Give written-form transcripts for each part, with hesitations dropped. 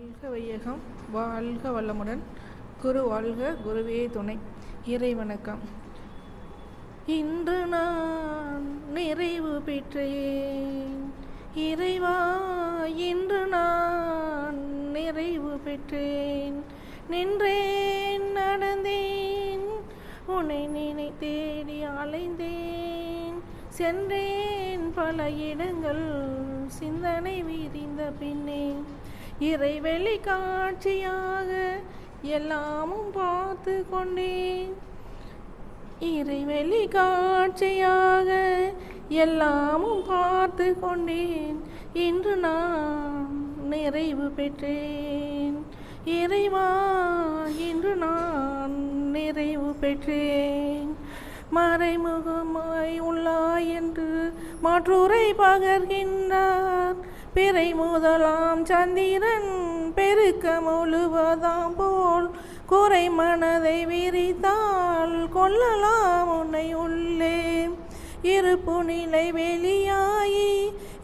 வாழ்க வையகம், வாழ்க வளமுடன். குரு வாழ்க, குருவே துணை. இறை வணக்கம். இன்று நான் நிறைவு பெற்றேன் இறைவா, இன்று நான் நிறைவு பெற்றேன். நின்றேன், நடந்தேன், உன்னை தேடி அலைந்தேன். சென்றேன் பல இடங்கள், சிந்தனை விரிந்த பின்னே. இறைவெளி காட்சியாக எல்லாமும் பார்த்து கொண்டேன். இறைவெளி காட்சியாக எல்லாமும் பார்த்து கொண்டேன். இன்று நான் நிறைவு பெற்றேன் இறைவா, இன்று நான் நிறைவு பெற்றேன். மறைமுகமாய் உள்ளாய் என்று மாற்றுரை பகர்கின்றார். பிறை முதலாம் சந்திரன் பெருக்க முழுவதாம் போல் குறை மனதை விரித்தால் கொள்ளலாம் உன்னை உள்ளே. இருப்பு நிலை வெளியாயி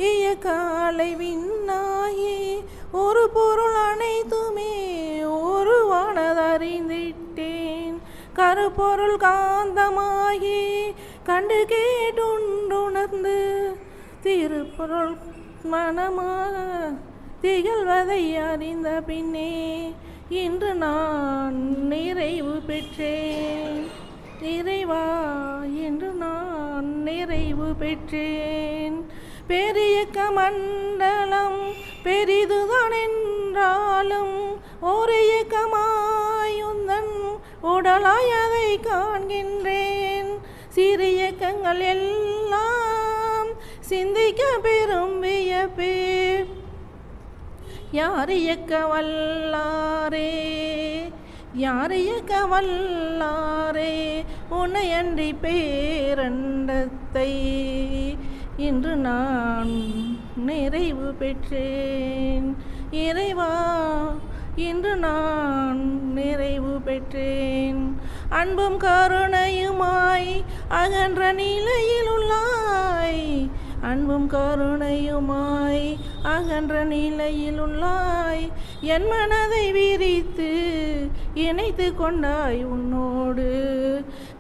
இயக்காலை விண்ணாயி ஒரு பொருள் அனைத்துமே ஒருவானதறிந்திட்டேன். கருப்பொருள் காந்தமாகி கண்டு கேட்டுண்டுணர்ந்து திருப்பொருள் மனமாக திகழ்வதை அறிந்த பின்னே இன்று நான் நிறைவு பெற்றேன் இறைவா, இன்று நான் நிறைவு பெற்றேன். பெரியக்க மண்டலம் பெரிதுதான் என்றாலும் ஒரு இயக்கமாயுந்தன் உடலாய் அதை காண்கின்றேன். சிறியக்கங்கள் எல்லாம் சிந்திக்க பெரும் வியப்பே. யார் இயக்க வல்லாரே, யார் இயக்க வல்லாரே, உன்னையன்றி பேரண்டத்தை. இன்று நான் நிறைவு பெற்றேன் இறைவா, இன்று நான் நிறைவு பெற்றேன். அன்பும் கருணையுமாய் அகன்ற நிலையில் உள்ளாய், அன்பும் கருணையுமாய் அகன்ற நிலையில் உள்ளாய். என் மனதை விரித்து இணைத்து கொண்டாய் உன்னோடு.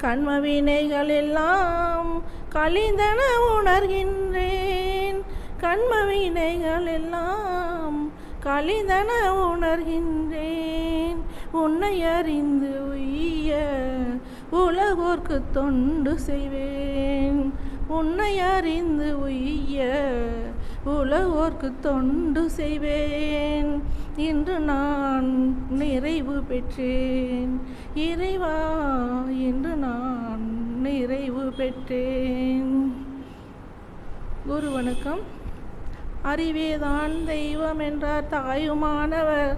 கண்ம வினைகள் எல்லாம் கழிந்தன உணர்கின்றேன். கண்ம வினைகள் எல்லாம் கழிந்தன உணர்கின்றேன். உன்னை அறிந்து உய்ய உலகோர்க்கு தொண்டு செய்வேன். உன்னை அறிந்து உய்ய உலகோர்க்கு தொண்டு செய்வேன். இன்று நான் நிறைவு பெற்றேன் இறைவா, இன்று நான் நிறைவு பெற்றேன். குரு வணக்கம். அறிவேதான் தெய்வம் என்றார் தாயுமானவர்.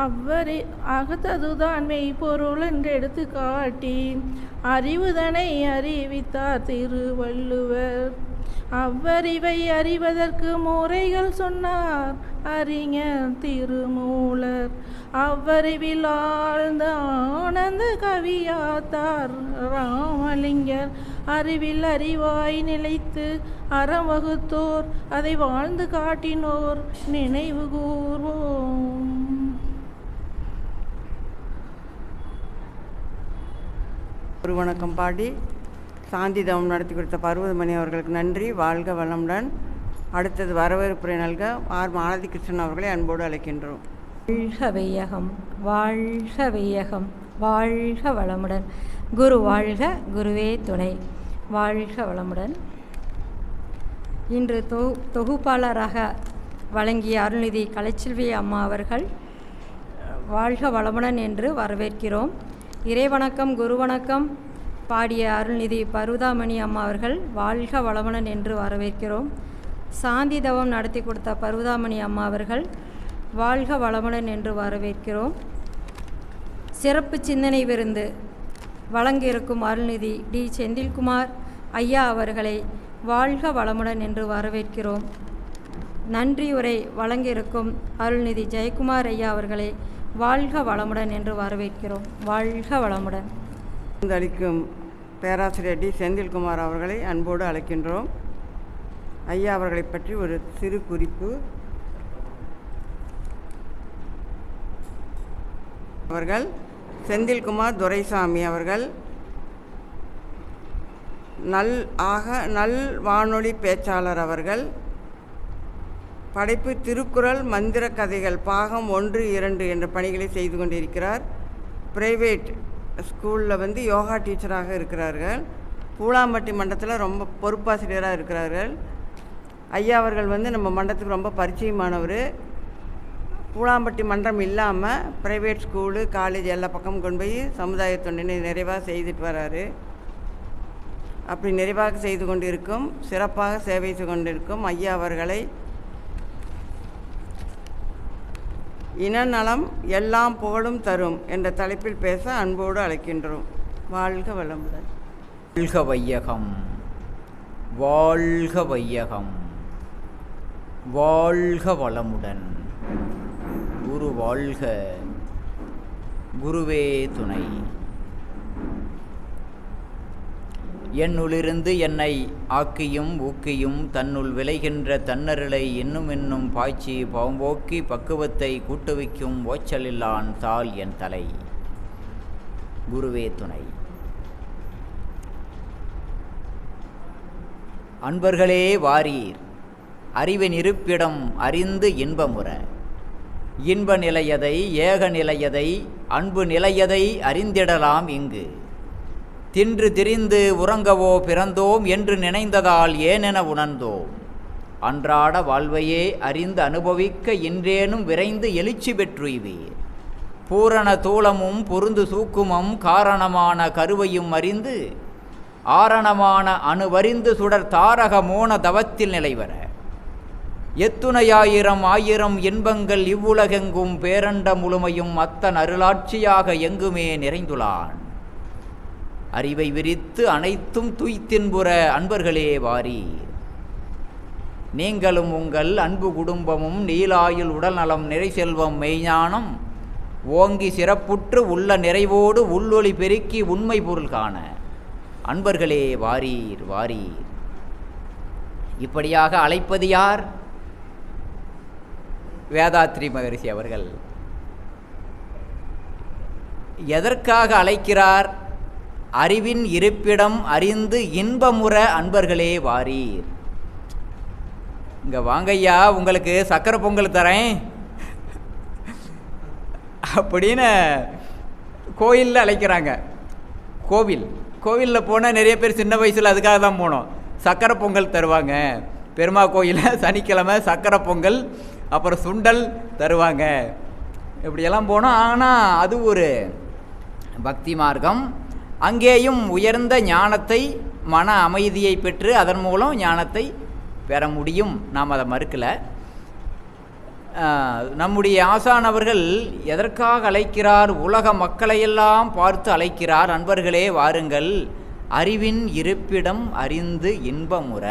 அவ்வரி அகத்ததுதான் மெய்ப்பொருள் என்று எடுத்து காட்டி அறிவுதனை அறிவித்தார் திருவள்ளுவர். அவ்வறிவை அறிவதற்கு முறைகள் சொன்னார் அறிஞர் திருமூலர். அவ்வறிவில் ஆழ்ந்த ஆனந்த கவியாத்தார் ராமலிங்கர். அறிவில் அறிவாய் நிலைத்து அறம் வகுத்தோர், அதை வாழ்ந்து காட்டினோர் நினைவு கூர்வோம். ஒரு வணக்கம் பாடி சாந்தி தவம் நடத்தி கொடுத்த பர்வதமணி அவர்களுக்கு நன்றி. வாழ்க வளமுடன். அடுத்தது வரவேற்புரை நல்க ஆர் மாலதி கிருஷ்ணன் அவர்களை அன்போடு அழைக்கின்றோம். வாழ்க வையகம், வாழ்க வையகம், வாழ்க வளமுடன். குரு வாழ்க, குருவே துணை. வாழ்க வளமுடன். இன்று தொகுப்பாளராக வழங்கிய அருள்நிதி கலைச்செல்வி அம்மா அவர்கள் வாழ்க வளமுடன் என்று வரவேற்கிறோம். இறைவணக்கம், குரு வணக்கம் பாடிய அருள்நிதி பர்வதாமணி அம்மா அவர்கள் வாழ்க வளமுடன் என்று வரவேற்கிறோம். சாந்தி தவம் நடத்தி கொடுத்த பர்வதாமணி அம்மா அவர்கள் வாழ்க வளமுடன் என்று வரவேற்கிறோம். சிறப்பு சிந்தனை விருந்து வழங்கியிருக்கும் அருள்நிதி டி செந்தில்குமார் ஐயா அவர்களை வாழ்க வளமுடன் என்று வரவேற்கிறோம். நன்றியுரை வழங்கியிருக்கும் அருள்நிதி ஜெயக்குமார் ஐயா அவர்களை வாழ்க வளமுடன் என்று வரவேற்கிறோம். வாழ்க வளமுடன். அளிக்கும் பேராசிரியர் டி செந்தில்குமார் அவர்களை அன்போடு அழைக்கின்றோம். ஐயா அவர்களை பற்றி ஒரு சிறு குறிப்பு. அவர்கள், செந்தில்குமார் துரைசாமி அவர்கள், நல் வானொலி பேச்சாளர் அவர்கள், படைப்பு திருக்குறள் மந்திர கதைகள் பாகம் 1, 2 என்ற பணிகளை செய்து கொண்டிருக்கிறார். பிரைவேட் ஸ்கூலில் யோகா டீச்சராக இருக்கிறார்கள். பூலாம்பட்டி மண்டலத்தில் ரொம்ப பொறுப்பாசிரியராக இருக்கிறார்கள். ஐயா அவர்கள் நம்ம மண்டலத்துக்கு ரொம்ப பரிச்சயமானவர். பூலாம்பட்டி மன்றம் இல்லாமல் ப்ரைவேட் ஸ்கூலு காலேஜ் எல்லா பக்கமும் கொண்டு போய் சமுதாய தொண்டினை நிறைவாக செய்துட்டு வராரு. அப்படி நிறைவாக செய்து கொண்டிருக்கும், சிறப்பாக சேவை செய்து கொண்டிருக்கும் ஐயா அவர்களை இனநலம் எல்லாம் புகழும் தரும் என்ற தலைப்பில் பேச அன்போடு அழைக்கின்றோம். வாழ்க வளமுடன். வாழ்க வையகம், வாழ்க வையகம், வாழ்க வளமுடன். குரு வாழ்க, குருவே துணை. என்னுள்ளிருந்து என்னை ஆக்கியும் ஊக்கியும் தன்னுள் விளைகின்ற தன்னருளை இன்னும் பாய்ச்சி பாம்போக்கி பக்குவத்தை கூட்டுவிக்கும் ஓச்சலில்லான் தாள் என் தலை. குருவே துணை. அன்பர்களே வாரீர், அறிவின் இருப்பிடம் அறிந்து இன்பமுற. இன்ப நிலையதை, ஏக நிலையதை, அன்பு நிலையதை அறிந்திடலாம் இங்கு. தின்று திரிந்து உறங்கவோ பிறந்தோம் என்று நினைந்ததால் ஏனென உணர்ந்தோம். அன்றாட வாழ்வையே அறிந்து அனுபவிக்க இன்றேனும் விரைந்து எழுச்சி பெற்றுய்வீர். பூரண தூளமும் பொருந்து சூக்குமம் காரணமான கருவையும் அறிந்து ஆரணமான அணுவறிந்து சுடர் தாரக மோன தவத்தில் நிலைவர. எத்துணையாயிரம் ஆயிரம் இன்பங்கள் இவ்வுலகெங்கும் பேரண்ட முழுமையும் அத்தன் அருளாட்சியாக எங்குமே நிறைந்துளான். அறிவை விரித்து அனைத்தும் துய்த்தின்புற அன்பர்களே வாரீர். நீங்களும் உங்கள் அன்பு குடும்பமும் நீலாயுள் உடல் நலம் நிறை செல்வம் மெய்ஞானம் ஓங்கி சிறப்புற்று உள்ள நிறைவோடு உள்ளொளி பெருக்கி உண்மை பொருள் காண அன்பர்களே வாரீர், வாரீர். இப்படியாக அழைப்பது யார்? வேதாத்ரி மகரிஷி அவர்கள். எதற்காக அழைக்கிறார்? அறிவின் இருப்பிடம் அறிந்து இன்பமுற அன்பர்களே வாரீர். இங்கே வாங்கய்யா, உங்களுக்கு சக்கரை பொங்கல் தரேன் அப்படின்னு கோயிலில் அழைக்கிறாங்க. கோவிலில் போனால் நிறைய பேர் சின்ன வயசில் அதுக்காக தான் போனோம். சக்கரை பொங்கல் தருவாங்க. பெருமா கோயிலில் சனிக்கிழமை சக்கரை பொங்கல், அப்புறம் சுண்டல் தருவாங்க. இப்படியெல்லாம் போனோம். ஆனால் அது ஒரு பக்தி மார்க்கம். அங்கேயும் உயர்ந்த ஞானத்தை, மன அமைதியை பெற்று அதன் மூலம் ஞானத்தை பெற முடியும். நாம் அதை மறுக்கலை. நம்முடைய ஆசான் அவர்கள் எதற்காக அழைக்கிறார்? உலக மக்களையெல்லாம் பார்த்து அழைக்கிறார். அன்பர்களே வாருங்கள், அறிவின் இருப்பிடம் அறிந்து இன்பமுற.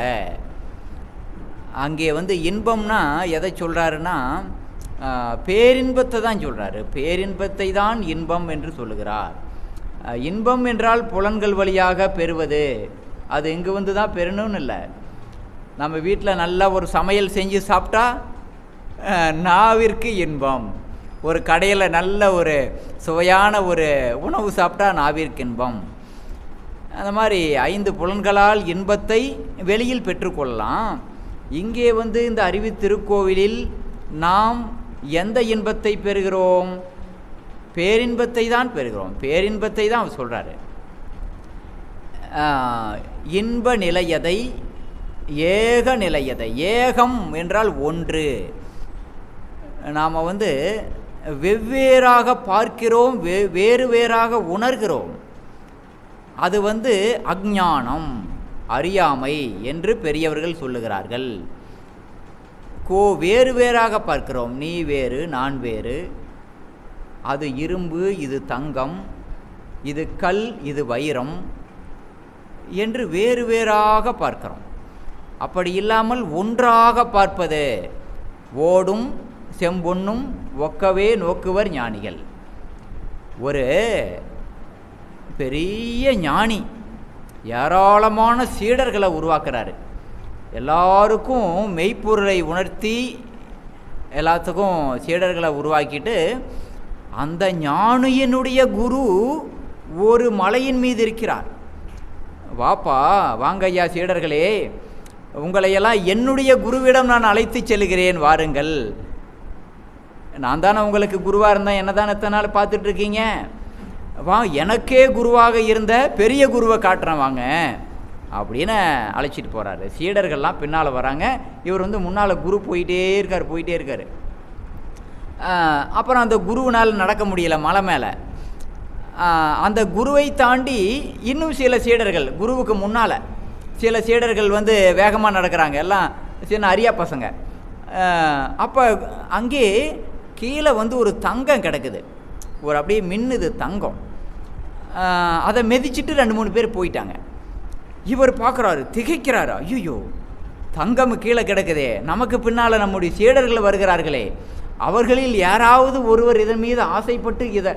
அங்கே இன்பம்னா எதை சொல்கிறாருன்னா, பேரின்பத்தை தான் சொல்கிறாரு. பேரின்பத்தை தான் இன்பம் என்று சொல்லுகிறார். இன்பம் என்றால் புலன்கள் வழியாக பெறுவது. அது இங்கே தான் பெறணும்னு இல்லை. நம்ம வீட்டில் நல்லா ஒரு சமையல் செஞ்சு சாப்பிட்டா நாவிற்கு இன்பம். ஒரு கடையில் நல்ல ஒரு சுவையான ஒரு உணவு சாப்பிட்டா நாவிற்கு இன்பம். அந்த மாதிரி 5 புலன்களால் இன்பத்தை வெளியில் பெற்றுக்கொள்ளலாம். இங்கே இந்த அறிவு திருக்கோவிலில் நாம் எந்த இன்பத்தை பெறுகிறோம்? பேரின்பத்தை தான் பெறுகிறோம். பேரின்பத்தை தான் அவர் சொல்கிறாரு. இன்ப நிலையதை, ஏக நிலையதை. ஏகம் என்றால் ஒன்று. நாம் வெவ்வேறாக பார்க்கிறோம், வேறு வேறாக உணர்கிறோம். அது அஞ்ஞானம், அறியாமை என்று பெரியவர்கள் சொல்லுகிறார்கள். வேறு வேறாக பார்க்கிறோம். நீ வேறு, நான் வேறு. அது இரும்பு, இது தங்கம், இது கல், இது வைரம் என்று வேறு வேறாக பார்க்கிறோம். அப்படி இல்லாமல் ஒன்றாக பார்ப்பது. ஓடும் செம்பொன்னும் ஒக்கவே நோக்குவர் ஞானிகள். ஒரு பெரிய ஞானி ஏராளமான சீடர்களை உருவாக்குறாரு. எல்லாருக்கும் மெய்ப்பொருளை உணர்த்தி எல்லாத்துக்கும் சீடர்களை உருவாக்கிட்டு அந்த ஞானியினுடைய குரு ஒரு மலையின் மீது இருக்கிறார். வாப்பா, வாங்க ஐயா சீடர்களே, உங்களையெல்லாம் என்னுடைய குருவிடம் நான் அழைத்து செல்கிறேன், வாருங்கள். நான் தானே உங்களுக்கு குருவாக இருந்தேன், என்ன தானே எத்தனை நாள் பார்த்துட்ருக்கீங்க, வா எனக்கே குருவாக இருந்த பெரிய குருவை காட்டுறேன் வாங்க அப்படின்னு அழைச்சிட்டு போகிறாரு. சீடர்கள்லாம் பின்னால் வராங்க, இவர் முன்னால் குரு போயிட்டே இருக்கார். அப்புறம் அந்த குருவினால் நடக்க முடியல மலை மேலே. அந்த குருவை தாண்டி இன்னும் சில சீடர்கள், குருவுக்கு முன்னால் சில சீடர்கள் வேகமாக நடக்கிறாங்க, எல்லாம் சின்ன அரியா பசங்க. அப்போ அங்கே கீழே ஒரு தங்கம் கிடக்குது, ஒரு அப்படியே மின்னுது தங்கம். அதை மிதிச்சிட்டு 2-3 பேர் போயிட்டாங்க. இவர் பார்க்குறாரு, திகைக்கிறாரு, ஐயோ தங்கம் கீழே கிடக்குதே, நமக்கு பின்னால் நம்முடைய சீடர்கள் வருகிறார்களே, அவர்களில் யாராவது ஒருவர் இதன் மீது ஆசைப்பட்டு இதை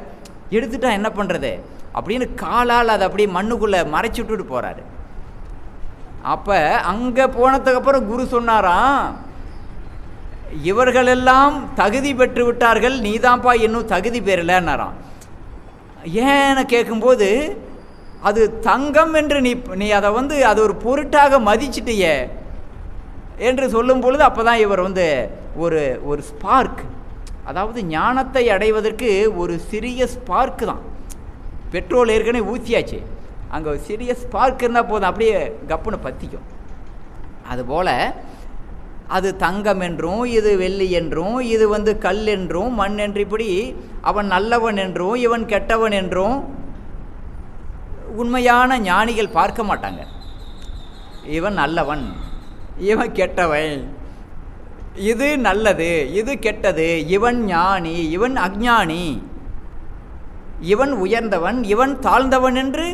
எடுத்துட்டா என்ன பண்ணுறது அப்படின்னு காலால் அதை அப்படியே மண்ணுக்குள்ளே மறைச்சி விட்டுட்டு போகிறாரு. அப்போ அங்கே போனதுக்கப்புறம் குரு சொன்னாராம், இவர்களெல்லாம் தகுதி பெற்று விட்டார்கள், நீதான்ப்பா இன்னும் தகுதி பெறலைன்னாராம். ஏன்னு கேட்கும்போது, அது தங்கம் என்று நீ அதை அது ஒரு பொருட்டாக மதிச்சிட்டியே என்று சொல்லும் பொழுது அப்போ தான் இவர் ஒரு ஸ்பார்க், அதாவது ஞானத்தை அடைவதற்கு ஒரு சிறிய ஸ்பார்க்கு தான். பெட்ரோல் ஏற்கனவே ஊற்றியாச்சு, அங்கே ஒரு சிறிய ஸ்பார்க் இருந்தால் போதும், அப்படியே கப்புன்னு பற்றிக்கும். அதுபோல் அது தங்கம் என்றும், இது வெள்ளி என்றும், இது கல் என்றும் மண் என்று, இப்படி அவன் நல்லவன் என்றும் இவன் கெட்டவன் என்றும் உண்மையான ஞானிகள் பார்க்க மாட்டாங்க. இவன் நல்லவன், இவன் கெட்டவன், இது நல்லது, இது கெட்டது, இவன் ஞானி, இவன் அஞ்ஞானி, இவன் உயர்ந்தவன், இவன் தாழ்ந்தவன் என்று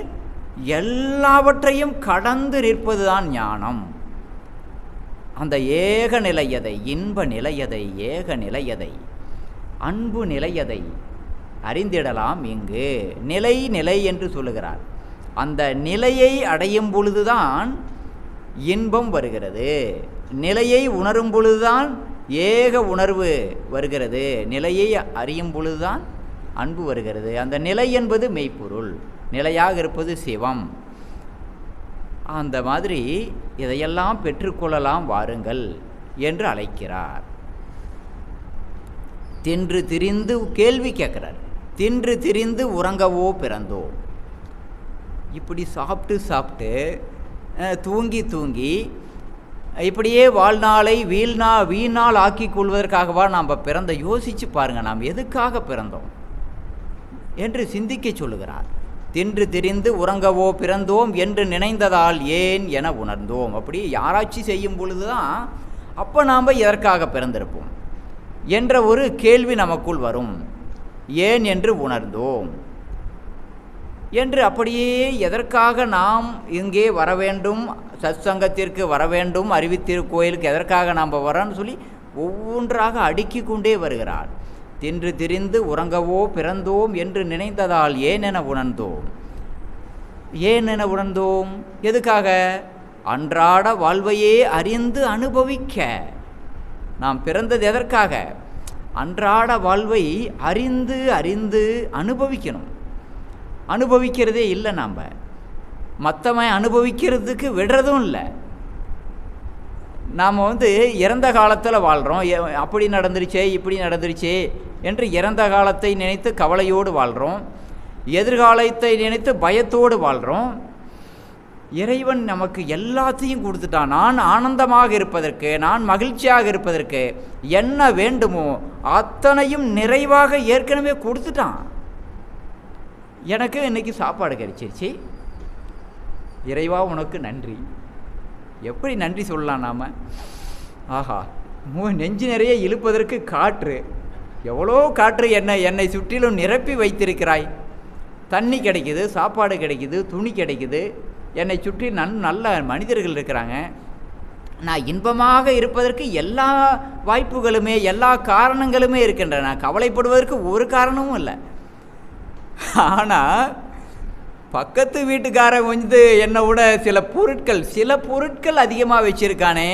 எல்லாவற்றையும் கடந்து நிற்பதுதான் ஞானம். அந்த ஏக நிலையதை, இன்ப நிலையதை, ஏக நிலையதை, அன்பு நிலையதை அறிந்திடலாம். இங்கு நிலை நிலை என்று சொல்லுகிறார். அந்த நிலையை அடையும் பொழுதுதான் இன்பம் வருகிறது, நிலையை உணரும் பொழுதுதான் ஏக உணர்வு வருகிறது, நிலையை அறியும் பொழுதுதான் அன்பு வருகிறது. அந்த நிலை என்பது மெய்ப்பொருள், நிலையாக இருப்பது சிவம். அந்த மாதிரி இதையெல்லாம் பெற்றுக்கொள்ளலாம் வாருங்கள் என்று அழைக்கிறார். தின்று திரிந்து கேள்வி கேட்குறார், தின்று திரிந்து உறங்கவோ பிறந்தோ. இப்படி சாப்பிட்டு தூங்கி தூங்கி இப்படியே வாழ்நாளை வீணால் ஆக்கி கொள்வதற்காகவா நாம் பிறந்த? யோசித்து பாருங்கள், நாம் எதுக்காக பிறந்தோம் என்று சிந்திக்க சொல்லுகிறார். தின்று திரிந்து உறங்கவோ பிறந்தோம் என்று நினைந்ததால் ஏன் என உணர்ந்தோம். அப்படி ஆராய்ச்சி செய்யும் பொழுது தான் அப்போ நாம் எதற்காக பிறந்திருப்போம் என்ற ஒரு கேள்வி நமக்குள் வரும். ஏன் என்று உணர்ந்தோம் என்று, அப்படியே எதற்காக நாம் இங்கே வர வேண்டும், சத்சங்கத்திற்கு வர வேண்டும், அறிவித்திருக்கோயிலுக்கு எதற்காக நாம் வரோன்னு சொல்லி ஒவ்வொன்றாக அடுக்கி கொண்டே வருகிறார். தின்று திரிந்து உறங்கவோ பிறந்தோம் என்று நினைந்ததால் ஏன் என உணர்ந்தோம். ஏன் என உணர்ந்தோம்? எதுக்காக? அன்றாட வாழ்வையே அறிந்து அனுபவிக்க. நாம் பிறந்தது எதற்காக? அன்றாட வாழ்வை அறிந்து அறிந்து அனுபவிக்கணும். அனுபவிக்கிறதே இல்லை, நாம் மற்றவன் அனுபவிக்கிறதுக்கு விடுறதும் இல்லை. நாம் இறந்த காலத்தில் வாழ்கிறோம், அப்படி நடந்துருச்சே இப்படி நடந்துருச்சே என்று இறந்த காலத்தை நினைத்து கவலையோடு வாழ்கிறோம், எதிர்காலத்தை நினைத்து பயத்தோடு வாழ்கிறோம். இறைவன் நமக்கு எல்லாத்தையும் கொடுத்துட்டான். நான் ஆனந்தமாக இருப்பதற்கு, நான் மகிழ்ச்சியாக இருப்பதற்கு என்ன வேண்டுமோ அத்தனையும் நிறைவாக ஏற்கனவே கொடுத்துட்டான். எனக்கு இன்னைக்கு சாப்பாடு கிடைச்சிருச்சு, இறைவா உனக்கு நன்றி. எப்படி நன்றி சொல்லலாம் நாம்? ஆஹா, நெஞ்சு நிறைய இழுப்பதற்கு காற்று, எவ்வளோ காற்று என்னை சுற்றிலும் நிரப்பி வைத்திருக்கிறாய். தண்ணி கிடைக்குது, சாப்பாடு கிடைக்குது, துணி கிடைக்குது, என்னை சுற்றி நல்ல மனிதர்கள் இருக்கிறாங்க. நான் இன்பமாக இருப்பதற்கு எல்லா வாய்ப்புகளுமே எல்லா காரணங்களுமே இருக்கின்றன. கவலைப்படுவதற்கு ஒரு காரணமும் இல்லை. ஆனால் பக்கத்து வீட்டுக்காரன் என்னை விட சில பொருட்கள் அதிகமாக வச்சுருக்கானே,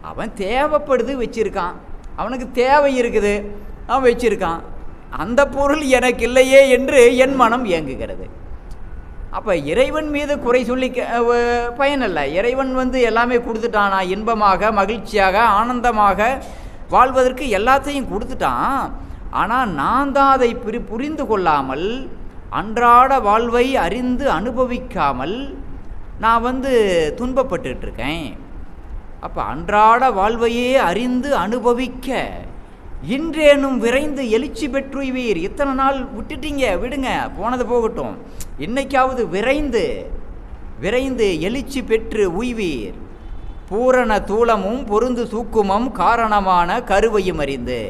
அவன் தேவைப்படுது வச்சுருக்கான், அவனுக்கு தேவை இருக்குது, அவன் வச்சுருக்கான். அந்த பொருள் எனக்கு இல்லையே என்று என் மனம் ஏங்குகிறது. அப்போ இறைவன் மீது குறை சொல்லி பயனில்லை. இறைவன் எல்லாமே கொடுத்துட்டான். நான் இன்பமாக மகிழ்ச்சியாக ஆனந்தமாக வாழ்வதற்கு எல்லாத்தையும் கொடுத்துட்டான். ஆனால் நான் தான் அதை புரிந்து கொள்ளாமல் அன்றாட வாழ்வை அறிந்து அனுபவிக்காமல் நான் துன்பப்பட்டுருக்கேன். அப்போ அன்றாட வாழ்வையே அறிந்து அனுபவிக்க இன்றேனும் விரைந்து எழுச்சி பெற்றுவீர். இத்தனை நாள் விட்டுட்டீங்க, விடுங்க, போனது போகட்டும். இன்னைக்காவது விரைந்து விரைந்து எழுச்சி பெற்று உய்வீர். பூரண தூலமும் பொருந்து சூக்குமம் காரணமான கருவையும் அறிந்து.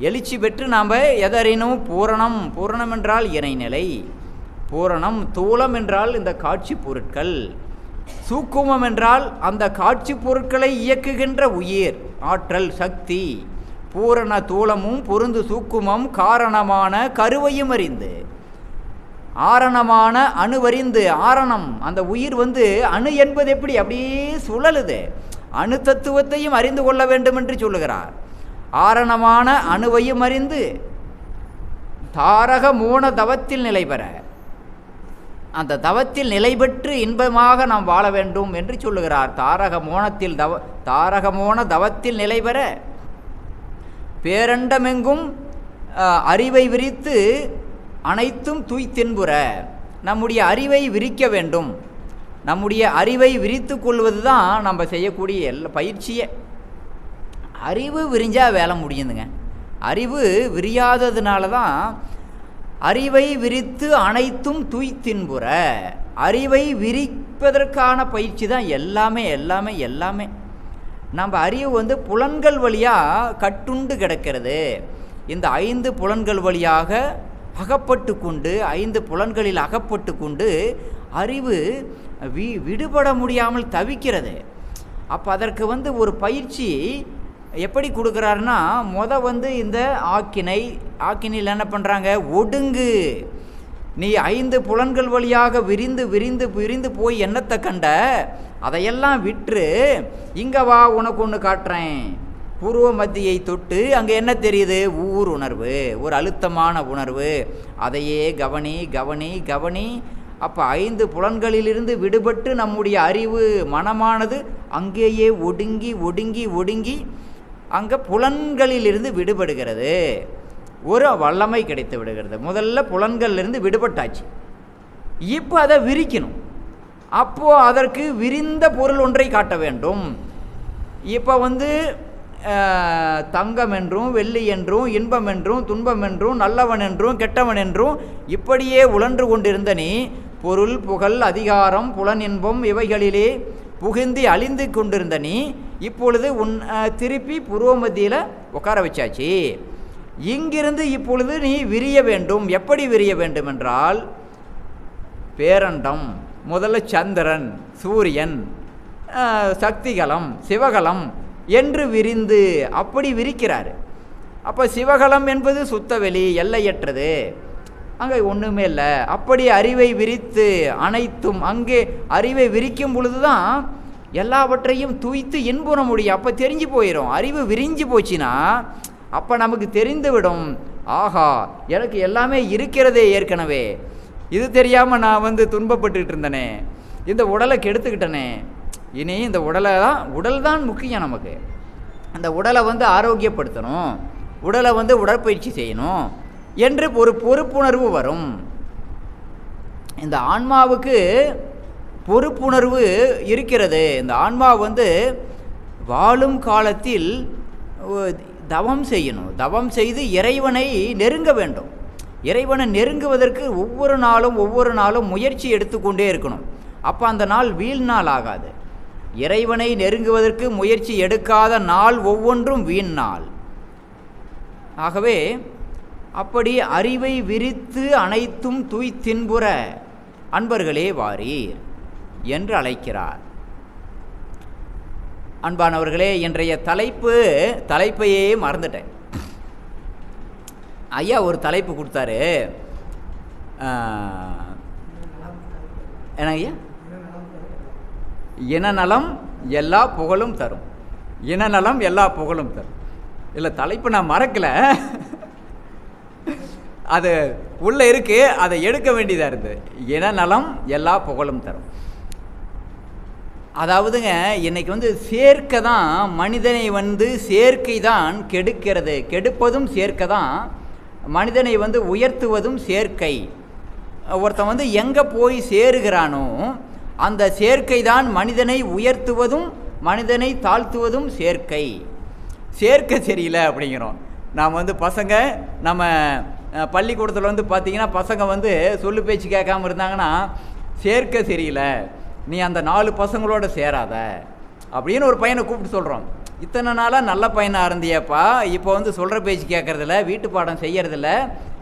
எழுச்சி பெற்று நாம் எதறினும் பூரணம், பூரணம் என்றால் இறைநிலை, பூரணம், தூலம் என்றால் இந்த காட்சி பொருட்கள், சூக்குமம் என்றால் அந்த காட்சி பொருட்களை இயக்குகின்ற உயிர், ஆற்றல், சக்தி. பூரண தூலமும் பொருந்து சூக்குமம் காரணமான கருவையும் அறிந்து. ஆரணமான அணுவறிந்து. ஆரணம் அந்த உயிர் அணு என்பது எப்படி அப்படியே சுழலுது. அணு தத்துவத்தையும் அறிந்து கொள்ள வேண்டும் என்று சொல்லுகிறார். ஆரணமான அணுவையும் அறிந்து தாரக மோன தவத்தில் நிலை பெற. அந்த தவத்தில் நிலை பெற்று இன்பமாக நாம் வாழ வேண்டும் என்று சொல்லுகிறார். தாரக மோன தவத்தில் நிலை பெற பேரண்டமெங்கும் அறிவை விரித்து அனைத்தும் தூய்த்தின்புற. நம்முடைய அறிவை விரிக்க வேண்டும். நம்முடைய அறிவை விரித்து கொள்வது தான் நம்ம செய்யக்கூடிய பயிற்சியே. அறிவு விரிஞ்சால் வேலை முடியுதுங்க. அறிவு விரியாததுனால தான் அறிவை விரித்து அனைத்தும் தூய்த்தின்புற. அறிவை விரிப்பதற்கான பயிற்சி தான் எல்லாமே எல்லாமே எல்லாமே. நம்ம அறிவு புலன்கள் வழியாக கட்டுண்டு கிடக்கிறது. இந்த 5 புலன்கள் வழியாக அகப்பட்டு கொண்டு, 5 புலன்களில் அகப்பட்டு கொண்டு அறிவு விடுபட முடியாமல் தவிக்கிறது. அப்போ அதற்கு ஒரு பயிற்சி எப்படி கொடுக்குறாருன்னா, இந்த ஆக்கினையில் என்ன பண்ணுறாங்க, ஒடுங்கு. நீ 5 புலன்கள் வழியாக விரிந்து விரிந்து விரிந்து போய் என்னத்தை கண்ட, அதையெல்லாம் விற்று இங்கே வா, உனக்கு ஒன்று காட்டுறேன். பூர்வ மத்தியை தொட்டு அங்கே என்ன தெரியுது, ஊர் உணர்வு, ஒரு அழுத்தமான உணர்வு. அதையே கவனி கவனி கவனி. அப்போ 5 புலன்களிலிருந்து விடுபட்டு நம்முடைய அறிவு மனமானது அங்கேயே ஒடுங்கி ஒடுங்கி ஒடுங்கி அங்கே புலன்களிலிருந்து விடுபடுகிறது. ஒரு வல்லமை கிடைத்து விடுகிறது. முதல்ல புலன்களிலிருந்து விடுபட்டாச்சு. இப்போ அதை விரிக்கணும். அப்போது அதற்கு விரிந்த பொருள் ஒன்றை காட்ட வேண்டும். இப்போ தங்கம் என்றும் வெள்ளி என்றும் இன்பம் என்றும் துன்பம் என்றும் நல்லவன் என்றும் கெட்டவன் என்றும் இப்படியே உழன்று கொண்டிருந்த நீ பொருள் புகழ் அதிகாரம் புலன் இன்பம் இவைகளிலே புகுந்தி அழிந்து கொண்டிருந்த நீ இப்பொழுது திருப்பி பூர்வ மத்தியில் உட்கார வச்சாச்சு. இங்கிருந்து இப்பொழுது நீ விரிய வேண்டும். எப்படி விரிய வேண்டும் என்றால், பேரண்டம், முதல்ல சந்திரன், சூரியன், சக்திகலம், சிவகலம் என்று விரிந்து அப்படி விரிக்கிறார். அப்போ சிவகலம் என்பது சுத்தவெளி, எல்லையற்றது, அங்கே ஒன்றுமே இல்லை. அப்படி அறிவை விரித்து அனைத்தும் அங்கே அறிவை விரிக்கும் பொழுது தான் எல்லாவற்றையும் தூய்த்து இன்புற முடியும். அப்போ தெரிஞ்சு போயிடும். அறிவு விரிஞ்சு போச்சுன்னா அப்போ நமக்கு தெரிந்துவிடும், ஆஹா எனக்கு எல்லாமே இருக்கிறதே ஏற்கனவே. இது தெரியாமல் நான் துன்பப்பட்டுக்கிட்டு இருந்தேனே, இந்த உடலை கெடுத்துக்கிட்டனே, இனி இந்த உடல் தான் முக்கியம் நமக்கு. அந்த உடலை ஆரோக்கியப்படுத்தணும், உடலை உடற்பயிற்சி செய்யணும் என்று ஒரு பொறுப்புணர்வு வரும். இந்த ஆன்மாவுக்கு பொறுப்புணர்வு இருக்கிறது. இந்த ஆன்மா வாழும் காலத்தில் தவம் செய்யணும். தவம் செய்து இறைவனை நெருங்க வேண்டும். இறைவனை நெருங்குவதற்கு ஒவ்வொரு நாளும் முயற்சி எடுத்துக்கொண்டே இருக்கணும். அப்போ அந்த நாள் வீண் நாள் ஆகாது. இறைவனை நெருங்குவதற்கு முயற்சி எடுக்காத நாள் ஒவ்வொன்றும் வீண் நாள். ஆகவே அப்படி அறிவை விரித்து அனைத்தும் தூய்த்தின்புற அன்பர்களே வாரீர் என்று அழைக்கிறார். அன்பானவர்களே, இன்றைய தலைப்பையே மறந்துட்டேன். ஐயா ஒரு தலைப்பு கொடுத்தாரு. என்ன ஐயா? இனநலம் எல்லா புகழும் தரும். இனநலம் எல்லா புகழும் தரும். இல்லை, தலைப்பு நான் மறக்கலை. அது உள்ளே இருக்குது, அதை எடுக்க வேண்டியதாக இருந்தது. இன நலம் எல்லா புகழும் தரும். அதாவதுங்க இன்னைக்கு வந்து சேர்க்கை தான் மனிதனை வந்து சேர்க்கை தான் கெடுக்கிறது. கெடுப்பதும் சேர்க்கை தான், மனிதனை வந்து உயர்த்துவதும் சேர்க்கை. ஒருத்தன் வந்து எங்கே போய் சேருகிறானோ அந்த சேர்க்கை தான் மனிதனை உயர்த்துவதும் மனிதனை தாழ்த்துவதும் சேர்க்கை. சேர்க்கை சரியில்லை அப்படிங்கிறோம். நாம் வந்து பசங்க நம்ம பள்ளிக்கூடத்தில் வந்து பார்த்திங்கன்னா பசங்க வந்து சொல்லு பேச்சு கேட்காம இருந்தாங்கன்னா சேர்க்கை சரியில்லை, நீ அந்த 4 பசங்களோட சேராத அப்படின்னு ஒரு பையனை கூப்பிட்டு சொல்கிறோம். இத்தனை நாளாக நல்ல பையனாக இருந்தியப்பா, இப்போ வந்து சொல்கிற பேச்சு கேட்குறதில்ல, வீட்டு பாடம் செய்யறதில்ல,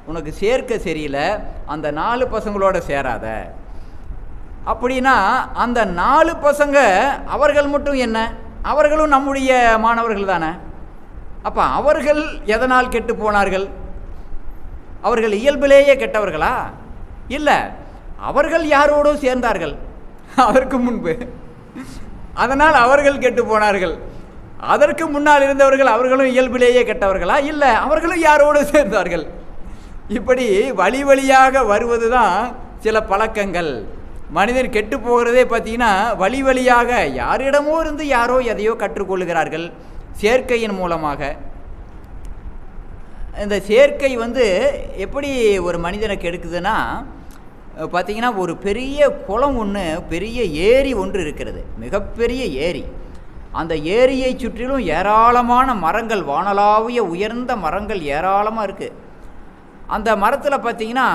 உனக்கு சேர்க்கை சரியில்லை, அந்த 4 பசங்களோட சேராத அப்படின்னா அந்த 4 பசங்க அவர்கள் மட்டும் என்ன, அவர்களும் நம்முடைய மாணவர்கள் தானே. அப்போ அவர்கள் எதனால் கெட்டு போனார்கள்? அவர்கள் இயல்பிலேயே கெட்டவர்களா? இல்லை, அவர்கள் யாரோடும் சேர்ந்தார்கள் அதற்கு முன்பு, அதனால் அவர்கள் கெட்டு போனார்கள். அதற்கு முன்னால் இருந்தவர்கள் அவர்களும் இயல்பிலேயே கெட்டவர்களா? இல்லை, அவர்களும் யாரோடு சேர்ந்தார்கள். இப்படி வழி வழியாக வருவது தான் சில பழக்கங்கள். மனிதன் கெட்டு போகிறதே பார்த்தீங்கன்னா வழி வழியாக யாரிடமோ இருந்து யாரோ எதையோ கற்றுக்கொள்கிறார்கள் சேர்க்கையின் மூலமாக. இந்த சேர்க்கை வந்து எப்படி ஒரு மனிதனை கெடுக்குதுன்னா பார்த்திங்கன்னா, ஒரு பெரிய குளம் ஒன்று, பெரிய ஏரி ஒன்று இருக்கிறது, மிகப்பெரிய ஏரி. அந்த ஏரியை சுற்றிலும் ஏராளமான மரங்கள், வானளாவிய உயர்ந்த மரங்கள் ஏராளமாக இருக்குது. அந்த மரத்தில் பார்த்திங்கன்னா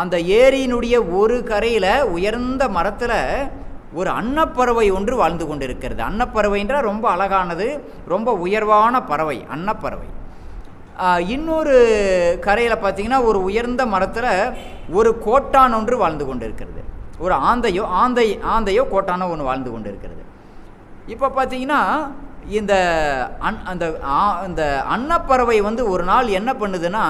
அந்த ஏரியினுடைய ஒரு கரையில் உயர்ந்த மரத்தில் ஒரு அன்னப்பறவை ஒன்று வாழ்ந்து கொண்டு இருக்கிறது. அன்னப்பறவைன்றால் ரொம்ப அழகானது, ரொம்ப உயர்வான பறவை அன்னப்பறவை. இன்னொரு கரையில் பார்த்திங்கன்னா ஒரு உயர்ந்த மரத்தில் ஒரு கோட்டான் ஒன்று வாழ்ந்து கொண்டு இருக்கிறது. ஒரு ஆந்தையோ கோட்டானோ ஒன்று வாழ்ந்து கொண்டு இருக்கிறது. இப்போ பார்த்திங்கன்னா இந்த அந்த அன்னப்பறவை வந்து ஒரு நாள் என்ன பண்ணுதுன்னா,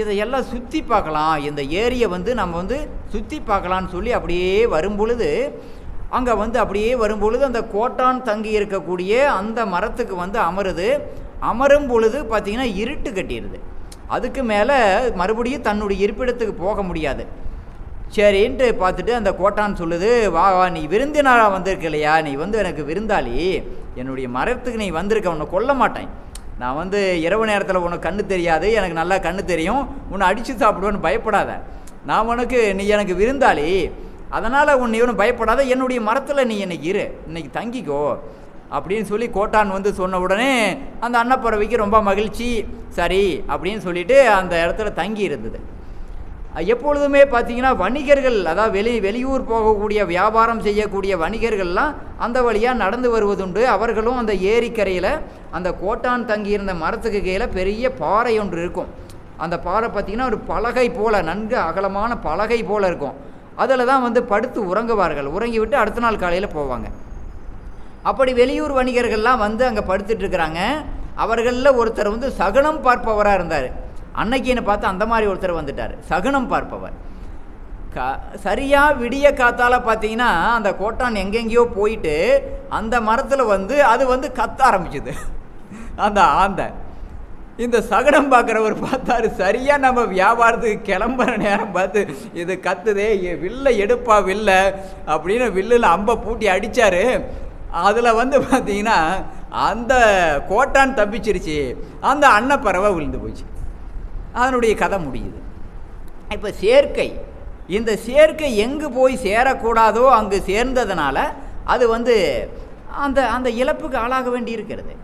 இதையெல்லாம் சுற்றி பார்க்கலாம், இந்த ஏரியை வந்து நம்ம வந்து சுற்றி பார்க்கலான்னு சொல்லி அப்படியே வரும்பொழுது, அங்கே வந்து அப்படியே வரும்பொழுது அந்த கோட்டான் தங்கி இருக்கக்கூடிய அந்த மரத்துக்கு வந்து அமரும் பொழுது பார்த்திங்கன்னா இருட்டு கட்டிடுது. அதுக்கு மேலே மறுபடியும் தன்னுடைய இருப்பிடத்துக்கு போக முடியாது. சரின்ட்டு பார்த்துட்டு அந்த கோட்டான் சொல்லுது, வா வா, நீ விருந்தினராக வந்திருக்க இல்லையா, நீ வந்து எனக்கு விருந்தாளி, என்னுடைய மரத்துக்கு நீ வந்திருக்க, உன்னை கொல்ல மாட்டேன், நான் வந்து இரவு நேரத்தில் உனக்கு கண்ணு தெரியாது, எனக்கு நல்லா கண்ணு தெரியும், உன்னை அடித்து சாப்பிடுவேன்னு பயப்படாத, நீ எனக்கு விருந்தாளி, அதனால் நீ ஒன்றும் பயப்படாத, என்னுடைய மரத்தில் நீ இன்னைக்கு தங்கிக்கோ அப்படின்னு சொல்லி கோட்டான் வந்து சொன்ன உடனே அந்த அன்னப்பறவைக்கு ரொம்ப மகிழ்ச்சி. சரி அப்படின்னு சொல்லிட்டு அந்த இடத்துல தங்கி இருந்தது. எப்பொழுதுமே பார்த்தீங்கன்னா வணிகர்கள், அதாவது வெளியூர் போகக்கூடிய வியாபாரம் செய்யக்கூடிய வணிகர்கள்லாம் அந்த வழியாக நடந்து வருவதுண்டு. அவர்களும் அந்த ஏரிக்கரையில் அந்த கோட்டான் தங்கியிருந்த மரத்துக்கு கீழே பெரிய பாறை ஒன்று இருக்கும். அந்த பாறை பார்த்திங்கன்னா ஒரு பலகை போல், நன்கு அகலமான பலகை போல் இருக்கும். அதில் தான் வந்து படுத்து உறங்குவார்கள். உறங்கி விட்டு அடுத்த நாள் காலையில் போவாங்க. அப்படி வெளியூர் வணிகர்கள்லாம் வந்து அங்கே படுத்துட்ருக்குறாங்க. அவர்களில் ஒருத்தர் வந்து சகுனம் பார்ப்பவராக இருந்தார். அன்னைக்குன்னு பார்த்து அந்த மாதிரி ஒருத்தர் வந்துட்டார், சகுனம் பார்ப்பவர். சரியாக விடிய காத்தால் பார்த்தீங்கன்னா அந்த கோட்டான் எங்கெங்கேயோ போயிட்டு அந்த மரத்தில் வந்து அது வந்து கத்த ஆரம்பிச்சுது அந்த ஆந்தை. இந்த சகுனம் பார்க்குறவர் பார்த்தாரு, சரியாக நம்ம வியாபாரத்துக்கு கிளம்புற நேரம் பார்த்து இது கத்துதே, வில்லை எடுப்பா வில்லை அப்படின்னு வில்லில் அம்பை பூட்டி அடித்தார். அதில் வந்து பார்த்தீங்கன்னா அந்த கோட்டான் தப்பிச்சிருச்சு, அந்த அன்னப்பறவை விழுந்து போச்சு. அதனுடைய கதை முடியுது. இப்போ சேர்க்கை, இந்த சேர்க்கை எங்கு போய் சேரக்கூடாதோ அங்கு சேர்ந்ததுனால அது வந்து அந்த இழப்புக்கு ஆளாக வேண்டி இருக்கிறது.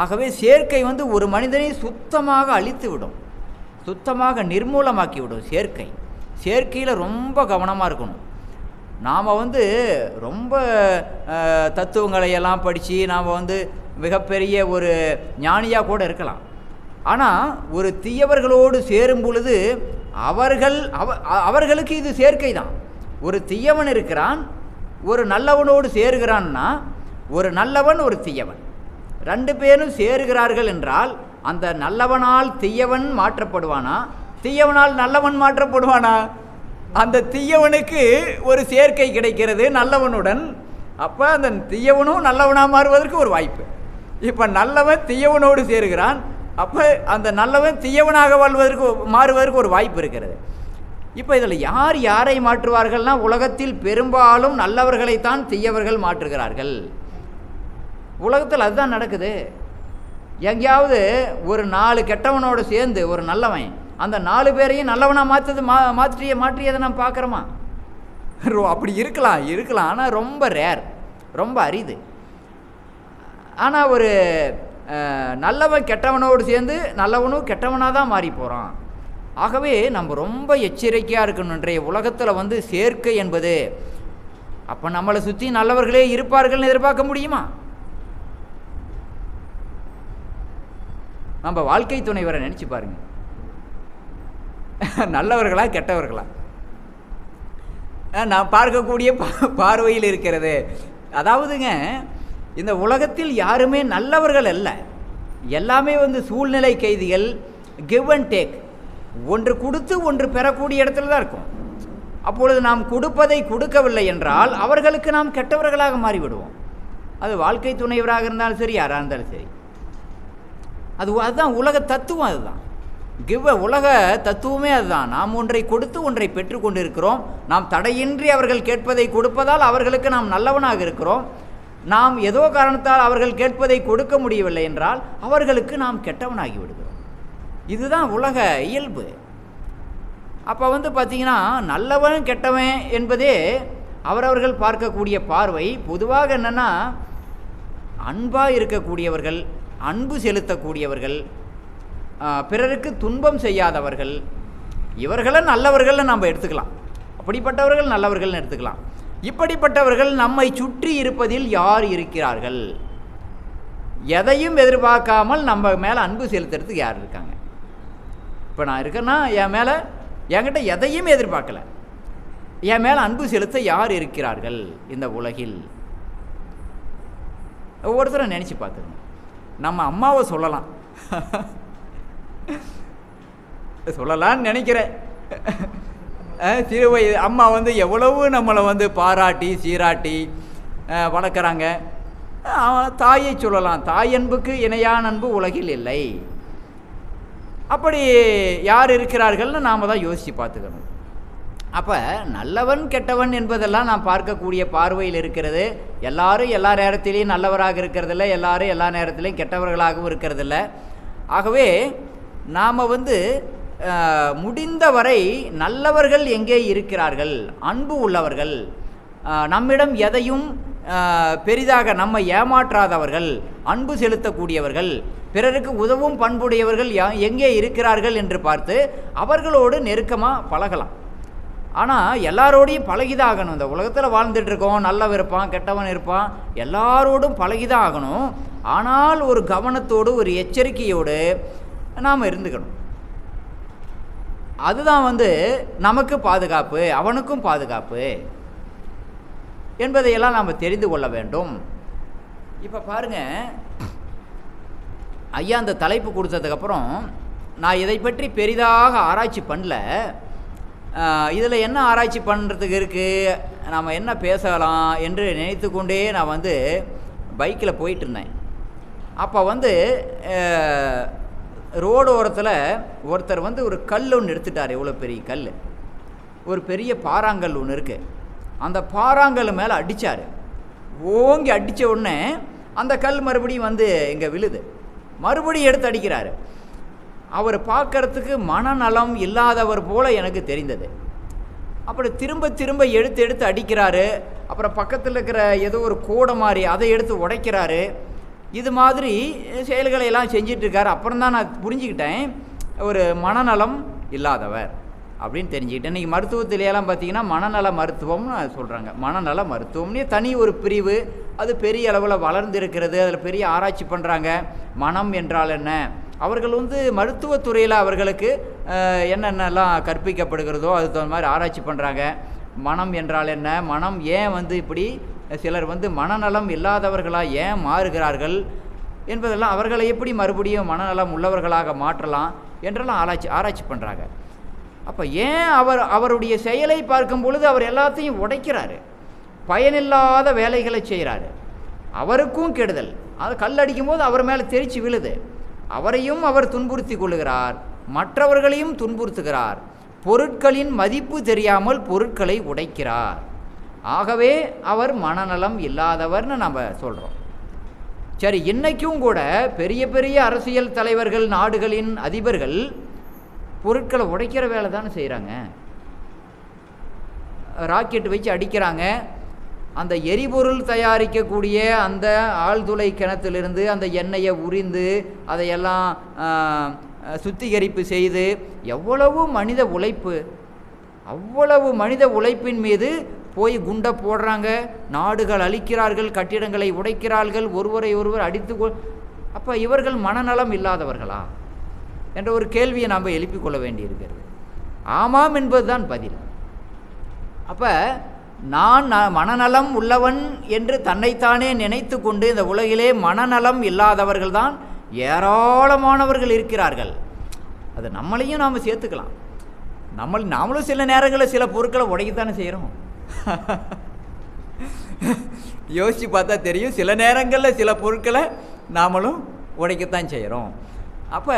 ஆகவே சேர்க்கை வந்து ஒரு மனிதனை சுத்தமாக அழித்து விடும், சுத்தமாக நிர்மூலமாக்கி விடும். சேர்க்கையில் ரொம்ப கவனமாக இருக்கணும். நாம் வந்து ரொம்ப தத்துவங்களையெல்லாம் படித்து நாம் வந்து மிகப்பெரிய ஒரு ஞானியாக கூட இருக்கலாம். ஆனால் ஒரு தீயவர்களோடு சேரும் பொழுது அவர்களுக்கு இது சேர்க்கை தான். ஒரு தீயவன் இருக்கிறான், ஒரு நல்லவனோடு சேருகிறான்னா, ஒரு நல்லவன் ஒரு தீயவன் 2 பேரும் சேருகிறார்கள் என்றால் அந்த நல்லவனால் தீயவன் மாற்றப்படுவானா, தீயவனால் நல்லவன் மாற்றப்படுவானா? அந்த தீயவனுக்கு ஒரு சேர்க்கை கிடைக்கிறது நல்லவனுடன். அப்போ அந்த தீயவனும் நல்லவனாக மாறுவதற்கு ஒரு வாய்ப்பு. இப்போ நல்லவன் தீயவனோடு சேருகிறான், அப்போ அந்த நல்லவன் தீயவனாக மாறுவதற்கு ஒரு வாய்ப்பு இருக்கிறது. இப்போ இதில் யார் யாரை மாற்றுவார்கள்னா, உலகத்தில் பெரும்பாலும் நல்லவர்களைத்தான் தீயவர்கள் மாற்றுகிறார்கள். உலகத்தில் அதுதான் நடக்குது. எங்கேயாவது ஒரு 4 கெட்டவனோடு சேர்ந்து ஒரு நல்லவன் அந்த 4 பேரையும் நல்லவனாக மாற்றியதை நாம் பார்க்குறோமா? அப்படி இருக்கலாம். ஆனால் ரொம்ப ரேர், ரொம்ப அரிது. ஆனால் ஒரு நல்லவன் கெட்டவனோடு சேர்ந்து நல்லவனும் கெட்டவனாக தான் மாறி போகிறான். ஆகவே நம்ம ரொம்ப எச்சரிக்கையாக இருக்கணும். இன்றைய உலகத்தில் சேர்க்கை என்பது, அப்போ நம்மளை சுற்றி நல்லவர்களே இருப்பார்கள்னு எதிர்பார்க்க முடியுமா? நம்ம வாழ்க்கை துணைவரை நினச்சி பாருங்க, நல்லவர்களா கெட்டவர்களா? நான் பார்க்கக்கூடிய பார்வையில் இருக்கிறது. அதாவதுங்க, இந்த உலகத்தில் யாருமே நல்லவர்கள் அல்ல. எல்லாமே சூழ்நிலை கைதிகள், கிவ் அண்ட் டேக். ஒன்று கொடுத்து ஒன்று பெறக்கூடிய இடத்துல தான் இருக்கும். அப்பொழுது நாம் கொடுப்பதை கொடுக்கவில்லை என்றால் அவர்களுக்கு நாம் கெட்டவர்களாக மாறிவிடுவோம். அது வாழ்க்கை துணைவராக இருந்தாலும் சரி, யாராக இருந்தாலும் சரி. அதுதான் உலக தத்துவம். அதுதான் உலக தத்துவமே அதுதான். நாம் ஒன்றை கொடுத்து ஒன்றை பெற்றுக்கொண்டு இருக்கிறோம். நாம் தடையின்றி அவர்கள் கேட்பதை கொடுப்பதால் அவர்களுக்கு நாம் நல்லவனாக இருக்கிறோம். நாம் ஏதோ காரணத்தால் அவர்கள் கேட்பதை கொடுக்க முடியவில்லை என்றால் அவர்களுக்கு நாம் கெட்டவனாகி விடுகிறோம். இதுதான் உலக இயல்பு. அப்போ பார்த்தீங்கன்னா, நல்லவன் கெட்டவன் என்பதே அவரவர்கள் பார்க்கக்கூடிய பார்வை. பொதுவாக என்னென்னா, அன்பாக இருக்கக்கூடியவர்கள், அன்பு செலுத்தக்கூடியவர்கள், பிறருக்கு துன்பம் செய்யாதவர்கள், இவர்களை நல்லவர்கள்னு நம்ம எடுத்துக்கலாம். அப்படிப்பட்டவர்கள் நல்லவர்கள்னு எடுத்துக்கலாம். இப்படிப்பட்டவர்கள் நம்மை சுற்றி இருப்பதில் யார் இருக்கிறார்கள்? எதையும் எதிர்பார்க்காமல் நம்ம மேலே அன்பு செலுத்துறதுக்கு யார் இருக்காங்க? இப்போ நான் இருக்கேன்னா என்கிட்ட எதையும் எதிர்பார்க்கல, என் மேலே அன்பு செலுத்த யார் இருக்கிறார்கள் இந்த உலகில்? ஒவ்வொருத்தரும் நினச்சி பார்த்துக்கணும். நம்ம அம்மாவை சொல்லலான்னு நினைக்கிறேன். சிறு வயது அம்மா எவ்வளவு நம்மளை பாராட்டி சீராட்டி வளர்க்குறாங்க. தாயை சொல்லலாம், தாய் அன்புக்கு இணையான அன்பு உலகில் இல்லை. அப்படி யார் இருக்கிறார்கள்னு நாம் தான் யோசித்து பார்த்துக்கணும். அப்போ நல்லவன் கெட்டவன் என்பதெல்லாம் நாம் பார்க்கக்கூடிய பார்வையில் இருக்கிறது. எல்லாரும் எல்லா நேரத்திலையும் நல்லவராக இருக்கிறதில்ல, எல்லாரும் எல்லா நேரத்திலையும் கெட்டவர்களாகவும் இருக்கிறதில்ல. ஆகவே நாம் முடிந்தவரை நல்லவர்கள் எங்கே இருக்கிறார்கள், அன்பு உள்ளவர்கள், நம்மிடம் எதையும் பெரிதாக நம்மை ஏமாற்றாதவர்கள், அன்பு செலுத்தக்கூடியவர்கள், பிறருக்கு உதவும் பண்புடையவர்கள் எங்கே இருக்கிறார்கள் என்று பார்த்து அவர்களோடு நெருக்கமாக பழகலாம். ஆனால் எல்லாரோடையும் பழகிதான் ஆகணும். இந்த உலகத்தில் வாழ்ந்துட்டுருக்கோம், நல்லவன் இருப்பான், கெட்டவன் இருப்பான், எல்லாரோடும் பழகிதான் ஆகணும். ஆனால் ஒரு கவனத்தோடு ஒரு எச்சரிக்கையோடு நாம் இருந்துக்கணும். அதுதான் நமக்கு பாதுகாப்பு, அவனுக்கும் பாதுகாப்பு என்பதையெல்லாம் நாம் தெரிந்து கொள்ள வேண்டும். இப்போ பாருங்கள், ஐயா அந்த தலைப்பு கொடுத்ததுக்கப்புறம் நான் இதை பற்றி பெரிதாக ஆராய்ச்சி பண்ணல. இதில் என்ன ஆராய்ச்சி பண்ணுறதுக்கு இருக்குது, நாம் என்ன பேசலாம் என்று நினைத்து கொண்டே நான் பைக்கில் போயிட்டுருந்தேன். அப்போ ரோடு ஓரத்தில் ஒருத்தர் ஒரு கல் ஒன்று எடுத்துட்டார். எவ்வளோ பெரிய கல், ஒரு பெரிய பாறாங்கல் ஒன்று இருக்குது. அந்த பாறாங்கல் மேலே அடித்தார். ஓங்கி அடித்த உடனே அந்த கல் மறுபடியும் இங்கே விழுது. மறுபடியும் எடுத்து அடிக்கிறார். அவர் பார்க்கறதுக்கு மனநலம் இல்லாதவர் போல எனக்கு தெரிந்தது. அப்புறம் திரும்ப திரும்ப எடுத்து அடிக்கிறாரு. அப்புறம் பக்கத்தில் இருக்கிற ஏதோ ஒரு கூடை மாதிரி அதை எடுத்து உடைக்கிறாரு. இது மாதிரி செயல்களை எல்லாம் செஞ்சிட்ருக்காரு. அப்புறம் தான் நான் புரிஞ்சுக்கிட்டேன், ஒரு மனநலம் இல்லாதவர் அப்படின்னு தெரிஞ்சுக்கிட்டேன். இன்றைக்கி மருத்துவத்திலையெல்லாம் பார்த்திங்கன்னா மனநல மருத்துவம்னு சொல்கிறாங்க. மனநல மருத்துவம்னே தனி ஒரு பிரிவு, அது பெரிய அளவில் வளர்ந்துருக்கிறது. அதில் பெரிய ஆராய்ச்சி பண்ணுறாங்க. மனம் என்றால் என்ன, அவர்கள் மருத்துவத்துறையில் அவர்களுக்கு என்னென்னலாம் கற்பிக்கப்படுகிறதோ அது தகுந்த மாதிரி ஆராய்ச்சி பண்ணுறாங்க. மனம் என்றால் என்ன, மனம் ஏன் இப்படி சிலர் மனநலம் இல்லாதவர்களாக ஏன் மாறுகிறார்கள் என்பதெல்லாம், அவர்களை எப்படி மறுபடியும் மனநலம் உள்ளவர்களாக மாற்றலாம் என்றெல்லாம் ஆராய்ச்சி பண்ணுறாங்க. அப்போ ஏன் அவருடைய செயலை பார்க்கும் பொழுது அவர் எல்லாத்தையும் உடைக்கிறாரு, பயனில்லாத வேலைகளை செய்கிறாரு, அவருக்கும் கெடுதல். அது கல் அடிக்கும் போது அவர் மேலே தெரிச்சு விழுது. அவரையும் அவர் துன்புறுத்தி கொள்கிறார், மற்றவர்களையும் துன்புறுத்துகிறார். பொருட்களின் மதிப்பு தெரியாமல் பொருட்களை உடைக்கிறார். ஆகவே அவர் மனநலம் இல்லாதவர்னு நம்ம சொல்கிறோம். சரி, இன்றைக்கும் கூட பெரிய பெரிய அரசியல் தலைவர்கள், நாடுகளின் அதிபர்கள் பொருட்களை உடைக்கிற வேலை தானே செய்கிறாங்க. ராக்கெட் வச்சு அடிக்கிறாங்க. அந்த எரிபொருள் தயாரிக்கக்கூடிய அந்த ஆழ்துளை கிணத்திலிருந்து அந்த எண்ணெயை உரிந்து அதையெல்லாம் சுத்திகரிப்பு செய்து எவ்வளவு மனித உழைப்பு, அவ்வளவு மனித உழைப்பின் மீது போய் குண்டை போடுறாங்க, நாடுகள் அழிக்கிறார்கள், கட்டிடங்களை உடைக்கிறார்கள், ஒருவரை ஒருவர் அடித்து. அப்போ இவர்கள் மனநலம் இல்லாதவர்களா என்ற ஒரு கேள்வியை நாம் எழுப்பிக் கொள்ள வேண்டியிருக்கிறது. ஆமாம் என்பதுதான் பதில். அப்போ நான் மனநலம் உள்ளவன் என்று தன்னைத்தானே நினைத்து கொண்டு இந்த உலகிலே மனநலம் இல்லாதவர்கள் தான் ஏராளமானவர்கள் இருக்கிறார்கள். அது நம்மளையும் நாம் சேர்த்துக்கலாம். நாமளும் சில நேரங்களில் சில பொருட்களை உடைக்கத்தானே செய்கிறோம். யோசித்து பார்த்தா தெரியும், சில நேரங்களில் சில பொருட்களை நாமளும் உடைக்கத்தான் செய்கிறோம். அப்போ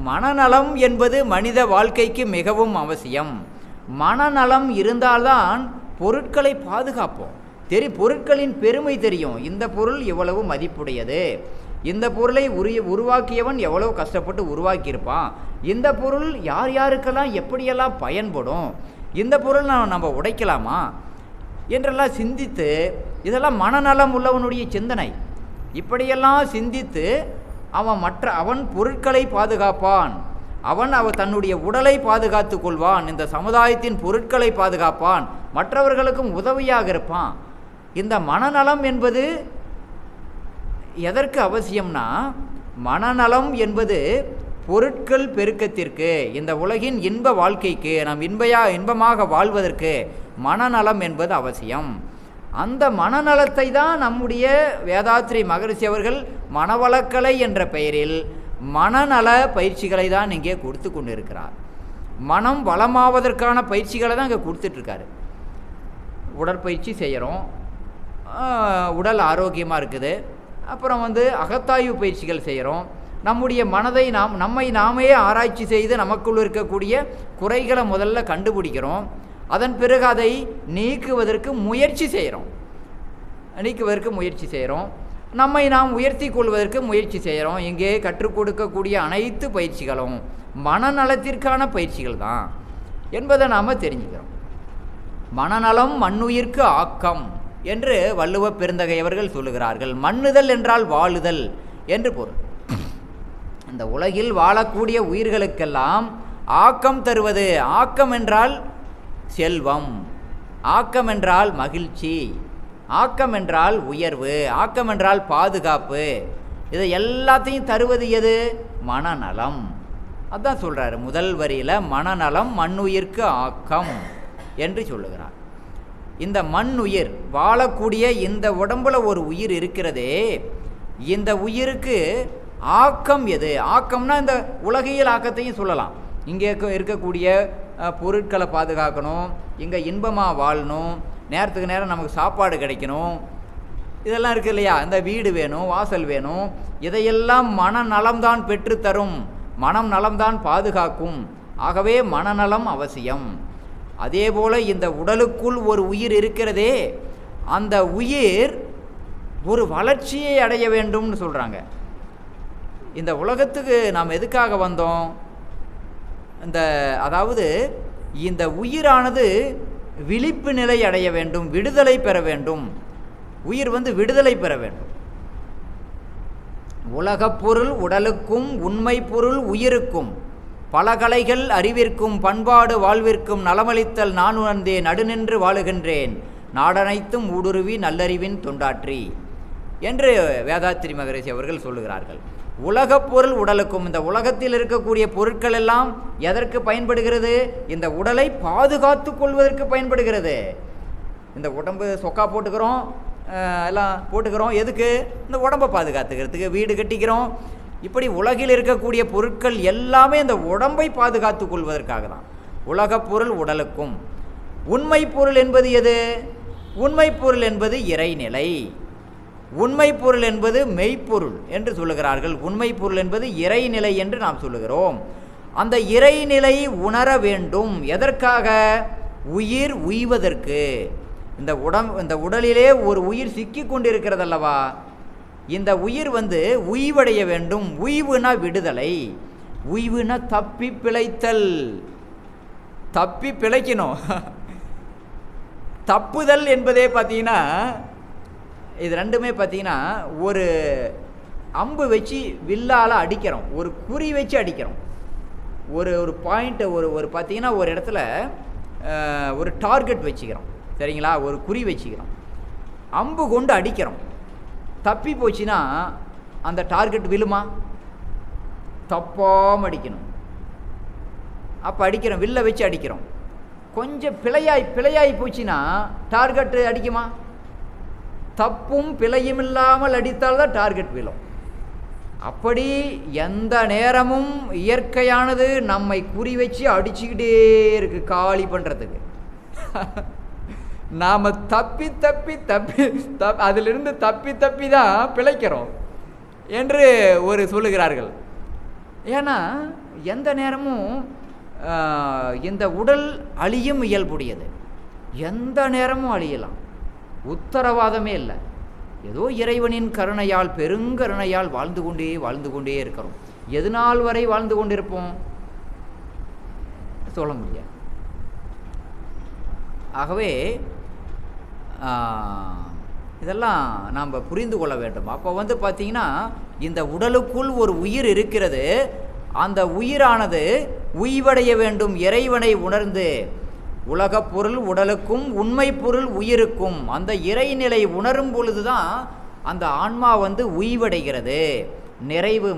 மனநலம் என்பது மனித வாழ்க்கைக்கு மிகவும் அவசியம். மனநலம் இருந்தால்தான் பொருட்களை பாதுகாப்போம். பொருட்களின் பெருமை தெரியும். இந்த பொருள் எவ்வளவு மதிப்புடையது, இந்த பொருளை உருவாக்கியவன் எவ்வளவு கஷ்டப்பட்டு உருவாக்கியிருப்பான், இந்த பொருள் யார் யாருக்கெல்லாம் எப்படியெல்லாம் பயன்படும், இந்த பொருள் நம்ம உடைக்கலாமா என்றெல்லாம் சிந்தித்து, இதெல்லாம் மனநலம் உள்ளவனுடைய சிந்தனை. இப்படியெல்லாம் சிந்தித்து அவன் பொருட்களை பாதுகாப்பான், அவன் தன்னுடைய உடலை பாதுகாத்து கொள்வான், இந்த சமுதாயத்தின் பொருட்களை பாதுகாப்பான், மற்றவர்களுக்கும் உதவியாக இருப்பான். இந்த மனநலம் என்பது எதற்கு அவசியம்னா, மனநலம் என்பது பொருட்கள் பெருக்கத்திற்கு, இந்த உலகின் இன்ப வாழ்க்கைக்கு, நாம் இன்பமாக வாழ்வதற்கு மனநலம் என்பது அவசியம். அந்த மனநலத்தை தான் நம்முடைய வேதாத்ரி மகரிஷி அவர்கள் மனவளக்கலை என்ற பெயரில் மனநல பயிற்சிகளை தான் இங்கே கொடுத்து கொண்டு இருக்கிறார். மனம் வளமாவதற்கான பயிற்சிகளை தான் இங்கே கொடுத்துட்ருக்காரு. உடற்பயிற்சி செய்கிறோம், உடல் ஆரோக்கியமாக இருக்குது. அப்புறம் அகத்தாய்வு பயிற்சிகள் செய்கிறோம். நம்முடைய மனதை நம்மை நாமே ஆராய்ச்சி செய்து நமக்குள் இருக்கக்கூடிய குறைகளை முதல்ல கண்டுபிடிக்கிறோம். அதன் பிறகு அதை நீக்குவதற்கு முயற்சி செய்கிறோம். நம்மை நாம் உயர்த்தி கொள்வதற்கு முயற்சி செய்கிறோம். இங்கே கற்றுக் கொடுக்கக்கூடிய அனைத்து பயிற்சிகளும் மனநலத்திற்கான பயிற்சிகள் தான் என்பதை நாம் தெரிஞ்சுக்கிறோம். மனநலம் மண்ணுயிர்க்கு ஆக்கம் என்று வள்ளுவ பெருந்தகையவர்கள் சொல்லுகிறார்கள். மண்ணுதல் என்றால் வாழுதல் என்று பொருள். இந்த உலகில் வாழக்கூடிய உயிர்களுக்கெல்லாம் ஆக்கம் தருவது. ஆக்கம் என்றால் செல்வம், ஆக்கம் என்றால் மகிழ்ச்சி, ஆக்கம் என்றால் உயர்வு, ஆக்கம் என்றால் பாதுகாப்பு. இதை எல்லாத்தையும் தருவது எது? மனநலம். அதான் சொல்கிறாரு முதல் வரியில், மனநலம் மண்ணுயிர்க்கு ஆக்கம் என்று சொல்லுகிறார். இந்த மண்ணுயிர் வாழக்கூடிய இந்த உடம்புல ஒரு உயிர் இருக்கிறதே, இந்த உயிருக்கு ஆக்கம் எது? ஆக்கம்னா இந்த உலகியல் ஆக்கத்தையும் சொல்லலாம். இங்கே இருக்கக்கூடிய பொருட்களை பாதுகாக்கணும், இங்கே இன்பமாக வாழணும், நேரத்துக்கு நேரம் நமக்கு சாப்பாடு கிடைக்கணும், இதெல்லாம் இருக்குது இல்லையா? இந்த வீடு வேணும், வாசல் வேணும், இதையெல்லாம் மனநலம்தான் பெற்றுத்தரும், மனம் நலம்தான் பாதுகாக்கும். ஆகவே மனநலம் அவசியம். அதே போல் இந்த உடலுக்குள் ஒரு உயிர் இருக்கிறதே, அந்த உயிர் ஒரு வளர்ச்சியை அடைய வேண்டும்னு சொல்கிறாங்க. இந்த உலகத்துக்கு நாம் எதுக்காக வந்தோம்? அதாவது இந்த உயிரானது விழிப்பு நிலை அடைய வேண்டும், விடுதலை பெற வேண்டும். உயிர் விடுதலை பெற வேண்டும். உலகப் பொருள் உடலுக்கும் உண்மை பொருள் உயிருக்கும், பல கலைகள் அறிவிற்கும் பண்பாடு வாழ்விற்கும் நலமளித்தல் நான் உணர்ந்தே நடுநின்று வாழுகின்றேன், நாடனைத்தும் ஊடுருவி நல்லறிவின் தொண்டாற்றி என்று வேதாத்ரி மகரிஷி அவர்கள் சொல்லுகிறார்கள். உலகப் பொருள் உடலுக்கும், இந்த உலகத்தில் இருக்கக்கூடிய பொருட்கள் எல்லாம் எதற்கு பயன்படுகிறது? இந்த உடலை பாதுகாத்து கொள்வதற்கு பயன்படுகிறது. இந்த உடம்பு சொக்கா போட்டுக்கிறோம், எல்லாம் போட்டுக்கிறோம், எதுக்கு? இந்த உடம்பை பாதுகாத்துக்கிறதுக்கு. வீடு கட்டிக்கிறோம். இப்படி உலகில் இருக்கக்கூடிய பொருட்கள் எல்லாமே இந்த உடம்பை பாதுகாத்து கொள்வதற்காக தான். உலகப் பொருள் உடலுக்கும். உண்மை பொருள் என்பது எது? உண்மை பொருள் என்பது இறைநிலை. உண்மை பொருள் என்பது மெய்ப்பொருள் என்று சொல்லுகிறார்கள். உண்மை பொருள் என்பது இறைநிலை என்று நாம் சொல்லுகிறோம். அந்த இறைநிலை உணர வேண்டும். எதற்காக? உயிர் உய்வதற்கு. இந்த உடலிலே ஒரு உயிர் சிக்கி கொண்டிருக்கிறதல்லவா, இந்த உயிர் உய்வடைய வேண்டும். உய்வுனா விடுதலை, உய்வுனா தப்பி பிழைத்தல். தப்பி பிழைக்கணும். தப்புதல் என்பதே பார்த்தீங்கன்னா, இது ரெண்டுமே பார்த்தீங்கன்னா, ஒரு அம்பு வச்சு வில்லால் அடிக்கிறோம், ஒரு குறி வச்சு அடிக்கிறோம். ஒரு பாயிண்ட்டை ஒரு பார்த்தீங்கன்னா ஒரு இடத்துல ஒரு டார்கெட் வச்சுக்கிறோம், சரிங்களா, ஒரு குறி வச்சுக்கிறோம், அம்பு கொண்டு அடிக்கிறோம். தப்பி போச்சுன்னா அந்த டார்கெட் விழுமா? தப்பாமல் அடிக்கணும். அப்போ அடிக்கிறோம், வில்லை வச்சு அடிக்கிறோம். கொஞ்சம் பிழையாய் போச்சுன்னா டார்கெட்டு அடிக்குமா? தப்பும் பிழையும் இல்லாமல் அடித்தால்தான் டார்கெட் விழும். அப்படி எந்த நேரமும் இயற்கையானது நம்மை குறி வச்சு அடிச்சுக்கிட்டே இருக்கு, காலி பண்ணுறதுக்கு. நாம் தப்பி அதிலிருந்து தப்பி தான் பிழைக்கிறோம் என்று சொல்லுகிறார்கள். ஏன்னா எந்த நேரமும் இந்த உடல் அழியும் இயல்புடையது, எந்த நேரமும் அழியலாம், உத்தரவாதமே இல்லை. ஏதோ இறைவனின் கருணையால், பெருங்கருணையால் வாழ்ந்து கொண்டே இருக்கிறோம். எது நாள் வரை வாழ்ந்து கொண்டிருப்போம் சொல்ல முடியாது. ஆகவே இதெல்லாம் நாம் புரிந்து கொள்ள வேண்டும். அப்போ பார்த்தீங்கன்னா, இந்த உடலுக்குள் ஒரு உயிர் இருக்கிறது. அந்த உயிரானது உய்வடைய வேண்டும், இறைவனை உணர்ந்து. உலகப் பொருள் உடலுக்கும் உண்மை பொருள் உயிருக்கும் அந்த இறைநிலை உணரும் பொழுது தான் அந்த ஆன்மா உய்வடைகிறது,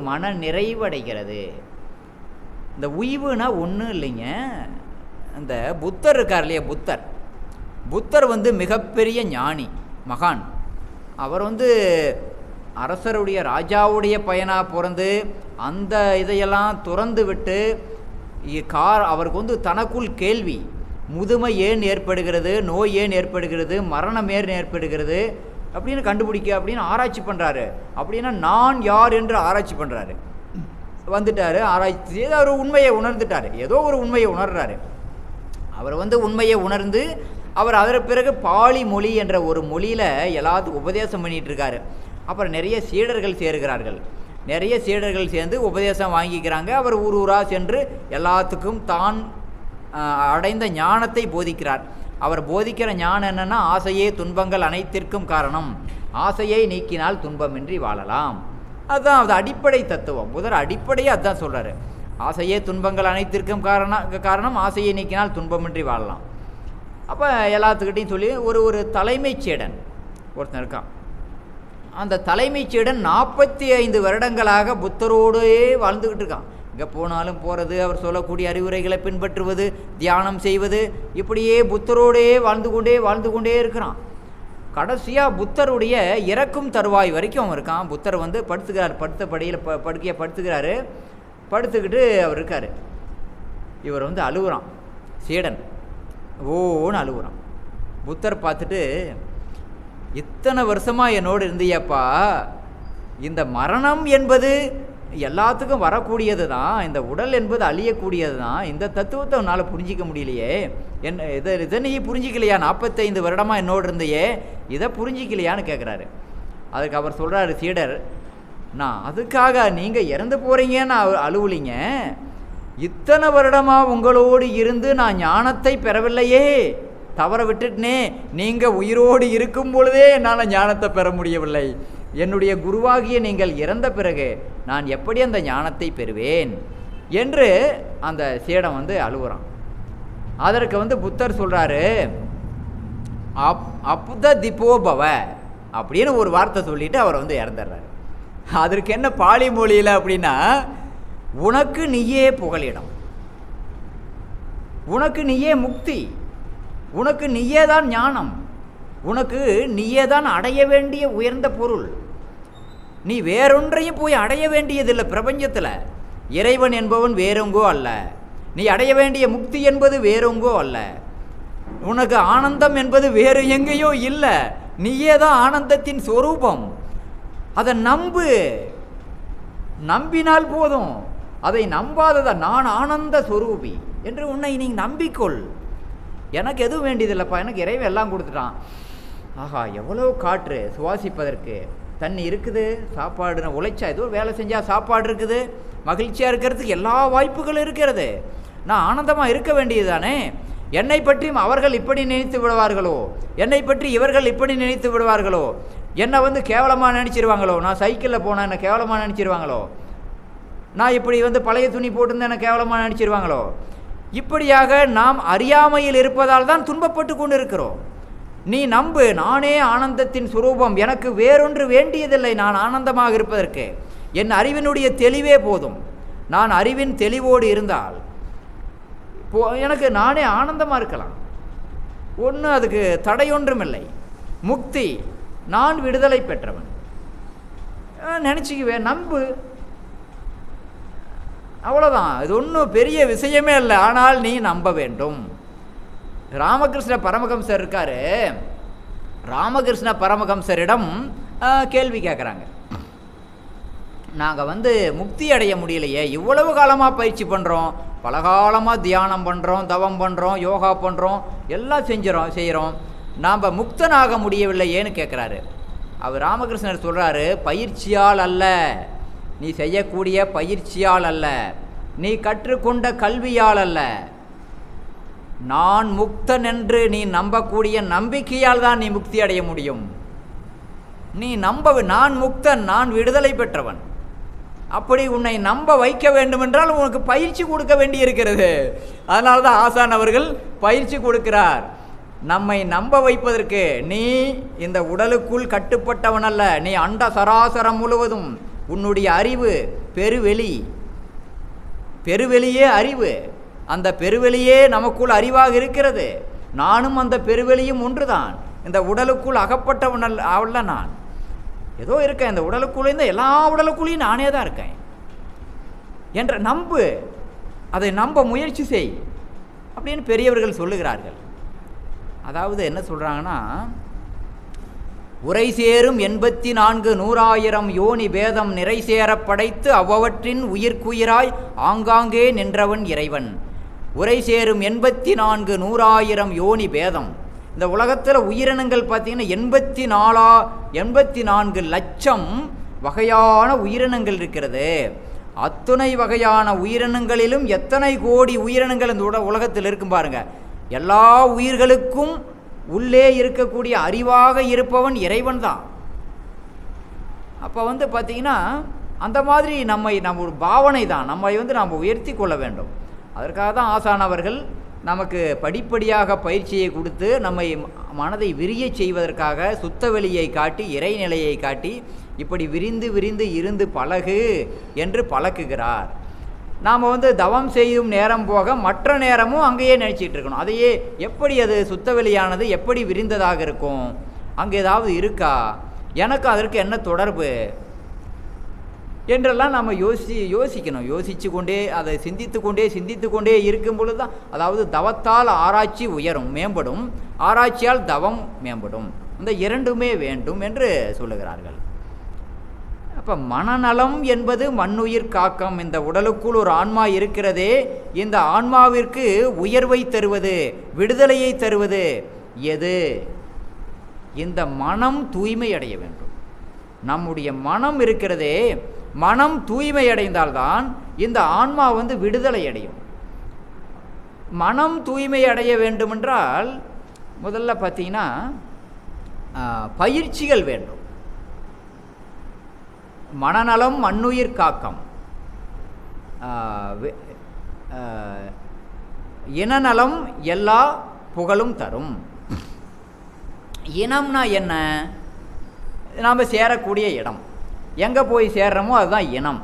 மன நிறைவடைகிறது. இந்த உய்வுனா ஒன்றும் இல்லைங்க. இந்த புத்தர் இருக்கார் இல்லையா, புத்தர் மிகப்பெரிய ஞானி, மகான். அவர் அரசருடைய ராஜாவுடைய பையனாக பிறந்து அந்த இதையெல்லாம் துறந்து விட்டு அவருக்கு தனக்குள் கேள்வி, முதுமை ஏன் ஏற்படுகிறது, நோய் ஏன் ஏற்படுகிறது, மரணம் ஏன் ஏற்படுகிறது அப்படின்னு அப்படின்னு ஆராய்ச்சி பண்ணுறாரு. அப்படின்னா நான் யார் என்று ஆராய்ச்சி பண்ணுறாரு. வந்துட்டார், ஆராய்ச்சி செய்து அவர் உண்மையை உணர்ந்துட்டார். ஏதோ ஒரு உண்மையை உணர்றாரு. அவர் உண்மையை உணர்ந்து அவர் அதற்கு பிறகு பாலி மொழி என்ற ஒரு மொழியில் எல்லாத்துக்கும் உபதேசம் பண்ணிகிட்டு இருக்காரு. அப்புறம் நிறைய சீடர்கள் சேர்கிறார்கள். நிறைய சீடர்கள் சேர்ந்து உபதேசம் வாங்கிக்கிறாங்க. அவர் ஊராக சென்று எல்லாத்துக்கும் தான் அடைந்த ஞானத்தை போதிக்கிறார். அவர் போதிக்கிற ஞானம் என்னென்னா, ஆசையே துன்பங்கள் அனைத்திற்கும் காரணம், ஆசையை நீக்கினால் துன்பமின்றி வாழலாம். அதுதான் அது அடிப்படை தத்துவம். புதர் அடிப்படையே அதுதான் சொல்கிறாரு. ஆசையே துன்பங்கள் அனைத்திற்கும் காரணம், ஆசையை நீக்கினால் துன்பமின்றி வாழலாம். அப்போ எல்லாத்துக்கிட்டையும் சொல்லி ஒரு தலைமைச் சீடன் ஒருத்தன் இருக்கான். அந்த தலைமைச் சீடன் 45 வருடங்களாக புத்தரோடே வாழ்ந்துக்கிட்டு இருக்கான். இங்கே போனாலும் போகிறது, அவர் சொல்லக்கூடிய அறிவுரைகளை பின்பற்றுவது, தியானம் செய்வது, இப்படியே புத்தரோடே வாழ்ந்து கொண்டே இருக்கிறான். கடைசியாக புத்தருடைய இறக்கும் தருவாய் வரைக்கும் அவன் இருக்கான். புத்தர் படுத்துக்கிறார், படுத்த படியில் படுக்கையை படுத்துக்கிறாரு. படுத்துக்கிட்டு அவர் இருக்கார். இவர் அழுகுறான், சீடன் ஓன்னு அழுகுறான். புத்தர் பார்த்துட்டு, இத்தனை வருஷமாக என்னோடு இருந்தியப்பா, இந்த மரணம் என்பது எல்லாத்துக்கும் வரக்கூடியது தான், இந்த உடல் என்பது அழியக்கூடியது தான், இந்த தத்துவத்தை உன்னால் புரிஞ்சிக்க முடியலையே, இதை நீ புரிஞ்சிக்கலையா? 45 வருடமாக என்னோடு இருந்தையே, இதை புரிஞ்சிக்கலையான்னு கேட்குறாரு. அதுக்கு அவர் சொல்கிறாரு, சீடர், நான் அதுக்காக நீங்கள் இறந்து போகிறீங்கன்னு அழுவலிங்க, இத்தனை வருடமாக உங்களோடு இருந்து நான் ஞானத்தை பெறவில்லையே, தவற விட்டுட்டனே, நீங்கள் உயிரோடு இருக்கும் பொழுதே என்னால் ஞானத்தை பெற முடியவில்லை, என்னுடைய குருவாகிய நீங்கள் இறந்த பிறகு நான் எப்படி அந்த ஞானத்தை பெறுவேன் என்று அந்த சீடன் அழுகுறான். அதற்கு புத்தர் சொல்கிறாரு, அப்புத திப்போபவ அப்படின்னு ஒரு வார்த்தை சொல்லிட்டு அவர் இறந்துடுறாரு. அதற்கு என்ன பாலி மொழியில் அப்படின்னா, உனக்கு நீயே புகலிடம், உனக்கு நீயே முக்தி, உனக்கு நீயே தான் ஞானம், உனக்கு நீயே தான் அடைய வேண்டிய உயர்ந்த பொருள், நீ வேறொன்றையும் போய் அடைய வேண்டியதில்லை பிரபஞ்சத்தில். இறைவன் என்பவன் வேறெங்கோ அல்ல, நீ அடைய வேண்டிய முக்தி என்பது வேறெங்கோ அல்ல, உனக்கு ஆனந்தம் என்பது வேறு எங்கேயோ இல்லை, நீயே தான் ஆனந்தத்தின் சொரூபம். அதை நம்பு, நம்பினால் போதும். அதை நம்பாததா நான் ஆனந்த ஸ்வரூபி என்று உன்னை நீ நம்பிக்கொள். எனக்கு எதுவும் வேண்டியதில்லைப்பா, எனக்கு இறைவன் எல்லாம் கொடுத்துட்டான். ஆஹா, எவ்வளோ காற்று சுவாசிப்பதற்கு, தண்ணி இருக்குது, சாப்பாடு உழைச்சா ஏதோ வேலை செஞ்சால் சாப்பாடு இருக்குது, மகிழ்ச்சியாக இருக்கிறதுக்கு எல்லா வாய்ப்புகளும் இருக்கிறது. நான் ஆனந்தமாக இருக்க வேண்டியது தானே. என்னை பற்றியும் அவர்கள் இப்படி நினைத்து விடுவார்களோ, என்னை பற்றி இவர்கள் இப்படி நினைத்து விடுவார்களோ, என்னை வந்து கேவலமாக நினச்சிருவாங்களோ, நான் சைக்கிளில் போனால் என்னை கேவலமாக நினச்சிருவாங்களோ, நான் இப்படி வந்து பழைய துணி போட்டிருந்தேன் என்னை கேவலமாக நினச்சிருவாங்களோ. இப்படியாக நாம் அறியாமையில் இருப்பதால் தான் துன்பப்பட்டு கொண்டு இருக்கிறோம். நீ நம்பு, நானே ஆனந்தத்தின் சுரூபம், எனக்கு வேறொன்று வேண்டியதில்லை. நான் ஆனந்தமாக இருப்பதற்கு என் அறிவினுடைய தெளிவே போதும். நான் அறிவின் தெளிவோடு இருந்தால் எனக்கு நானே ஆனந்தமாக இருக்கலாம். ஒன்றும் அதுக்கு தடையொன்றுமில்லை. முக்தி, நான் விடுதலை பெற்றவன் நினச்சிக்குவேன், நம்பு, அவ்வளோதான். இது ஒன்றும் பெரிய விஷயமே இல்லை. ஆனால் நீ நம்ப வேண்டும். ராமகிருஷ்ண பரமஹம்சர் இருக்காரு. ராமகிருஷ்ண பரமஹம்சரிடம் கேள்வி கேட்குறாங்க. நாங்கள் வந்து முக்தி அடைய முடியலையே, இவ்வளவு காலமாக பயிற்சி பண்ணுறோம், பல காலமாக தியானம் பண்ணுறோம், தவம் பண்ணுறோம், யோகா பண்ணுறோம், எல்லாம் செய்கிறோம், நாம் முக்தனாக முடியவில்லை ஏன்னு கேட்குறாரு. அவர் ராமகிருஷ்ணர் சொல்கிறாரு, பயிற்சியால் அல்ல, நீ செய்யக்கூடிய பயிற்சியால் அல்ல, நீ கற்றுக்கொண்ட கல்வியால் அல்ல, நான் முக்தன் என்று நீ நம்பக்கூடிய நம்பிக்கையால் தான் நீ முக்தி அடைய முடியும். நீ நான் முக்தன், நான் விடுதலை பெற்றவன், அப்படி உன்னை நம்ப வைக்க வேண்டுமென்றால் உனக்கு பயிற்சி கொடுக்க வேண்டியிருக்கிறது. அதனால தான் ஆசான் அவர்கள் பயிற்சி கொடுக்கிறார். நம்மை நம்ப வைப்பதற்கு நீ இந்த உடலுக்குள் கட்டுப்பட்டவன் அல்ல, நீ அண்ட சராசரம் முழுவதும் உன்னுடைய அறிவு பெருவெளியே அறிவு, அந்த பெருவெளியே நமக்குள் அறிவாக இருக்கிறது. நானும் அந்த பெருவெளியும் ஒன்றுதான். இந்த உடலுக்குள் அகப்பட்டவன் அல்ல நான், ஏதோ இருக்கேன், இந்த உடலுக்குள்ளே எல்லா உடலுக்குள்ளேயும் நானே தான் இருக்கேன் என்ற நம்பு, அதை நம்ப முயற்சி செய் அப்படின்னு பெரியவர்கள் சொல்லுகிறார்கள். அதாவது என்ன சொல்கிறாங்கன்னா, உரை சேரும் 84,100,000 யோனி பேதம் நிறை சேரப் படைத்து அவ்வவற்றின் உயிர்க்குயிராய் ஆங்காங்கே நின்றவன் இறைவன். உரை சேரும் 84,100,000 யோனி பேதம். இந்த உலகத்தில் உயிரினங்கள் பார்த்திங்கன்னா 84 லட்சம் வகையான உயிரினங்கள் இருக்கிறது. அத்தனை வகையான உயிரினங்களிலும் எத்தனை கோடி உயிரினங்கள் இந்த உலகத்தில் இருக்கும் பாருங்கள். எல்லா உயிர்களுக்கும் உள்ளே இருக்கக்கூடிய அறிவாக இருப்பவன் இறைவன் தான். அப்போ வந்து பார்த்திங்கன்னா அந்த மாதிரி நம்ம ஒரு பாவனை தான், நம்மை வந்து நாம் உயர்த்தி கொள்ள வேண்டும். அதற்காக தான் ஆசான் அவர்கள் நமக்கு படிப்படியாக பயிற்சியை கொடுத்து நம்மை மனதை விரிய செய்வதற்காக சுத்த வெளியை காட்டி, இறைநிலையை காட்டி, இப்படி விரிந்து விரிந்து இருந்து பழகு என்று பழக்குகிறார். நாம் வந்து தவம் செய்யும் நேரம் போக மற்ற நேரமும் அங்கேயே நினச்சிட்டு இருக்கணும். அதையே எப்படி அது சுத்தவெளியானது எப்படி விரிந்ததாக இருக்கும், அங்கே ஏதாவது இருக்கா, எனக்கு அதற்கு என்ன தொடர்பு என்றெல்லாம் நம்ம யோசிக்கணும். யோசித்து கொண்டே அதை சிந்தித்து கொண்டே இருக்கும் பொழுது தான், அதாவது தவத்தால் ஆராய்ச்சி உயரும் மேம்படும், ஆராய்ச்சியால் தவம் மேம்படும், இந்த இரண்டுமே வேண்டும் என்று சொல்லுகிறார்கள். அப்போ மனநலம் என்பது மண்ணுயிர் காக்கம். இந்த உடலுக்குள் ஒரு ஆன்மா இருக்கிறதே, இந்த ஆன்மாவிற்கு உயர்வை தருவது, விடுதலையை தருவது எது? இந்த மனம் தூய்மை அடைய வேண்டும். நம்முடைய மனம் இருக்கிறதே, மனம் தூய்மை அடைந்தால்தான் இந்த ஆன்மா வந்து விடுதலை அடையும். மனம் தூய்மை அடைய வேண்டுமென்றால் முதல்ல பார்த்தீங்கன்னா பயிற்சிகள் வேண்டும். மனநலம் மண்ணுயிர் காக்கம், இனநலம் எல்லா புகழும் தரும். இனம்னா என்ன? நாம் சேரக்கூடிய இடம், எங்கே போய் சேர்றோமோ அதுதான் இனம்.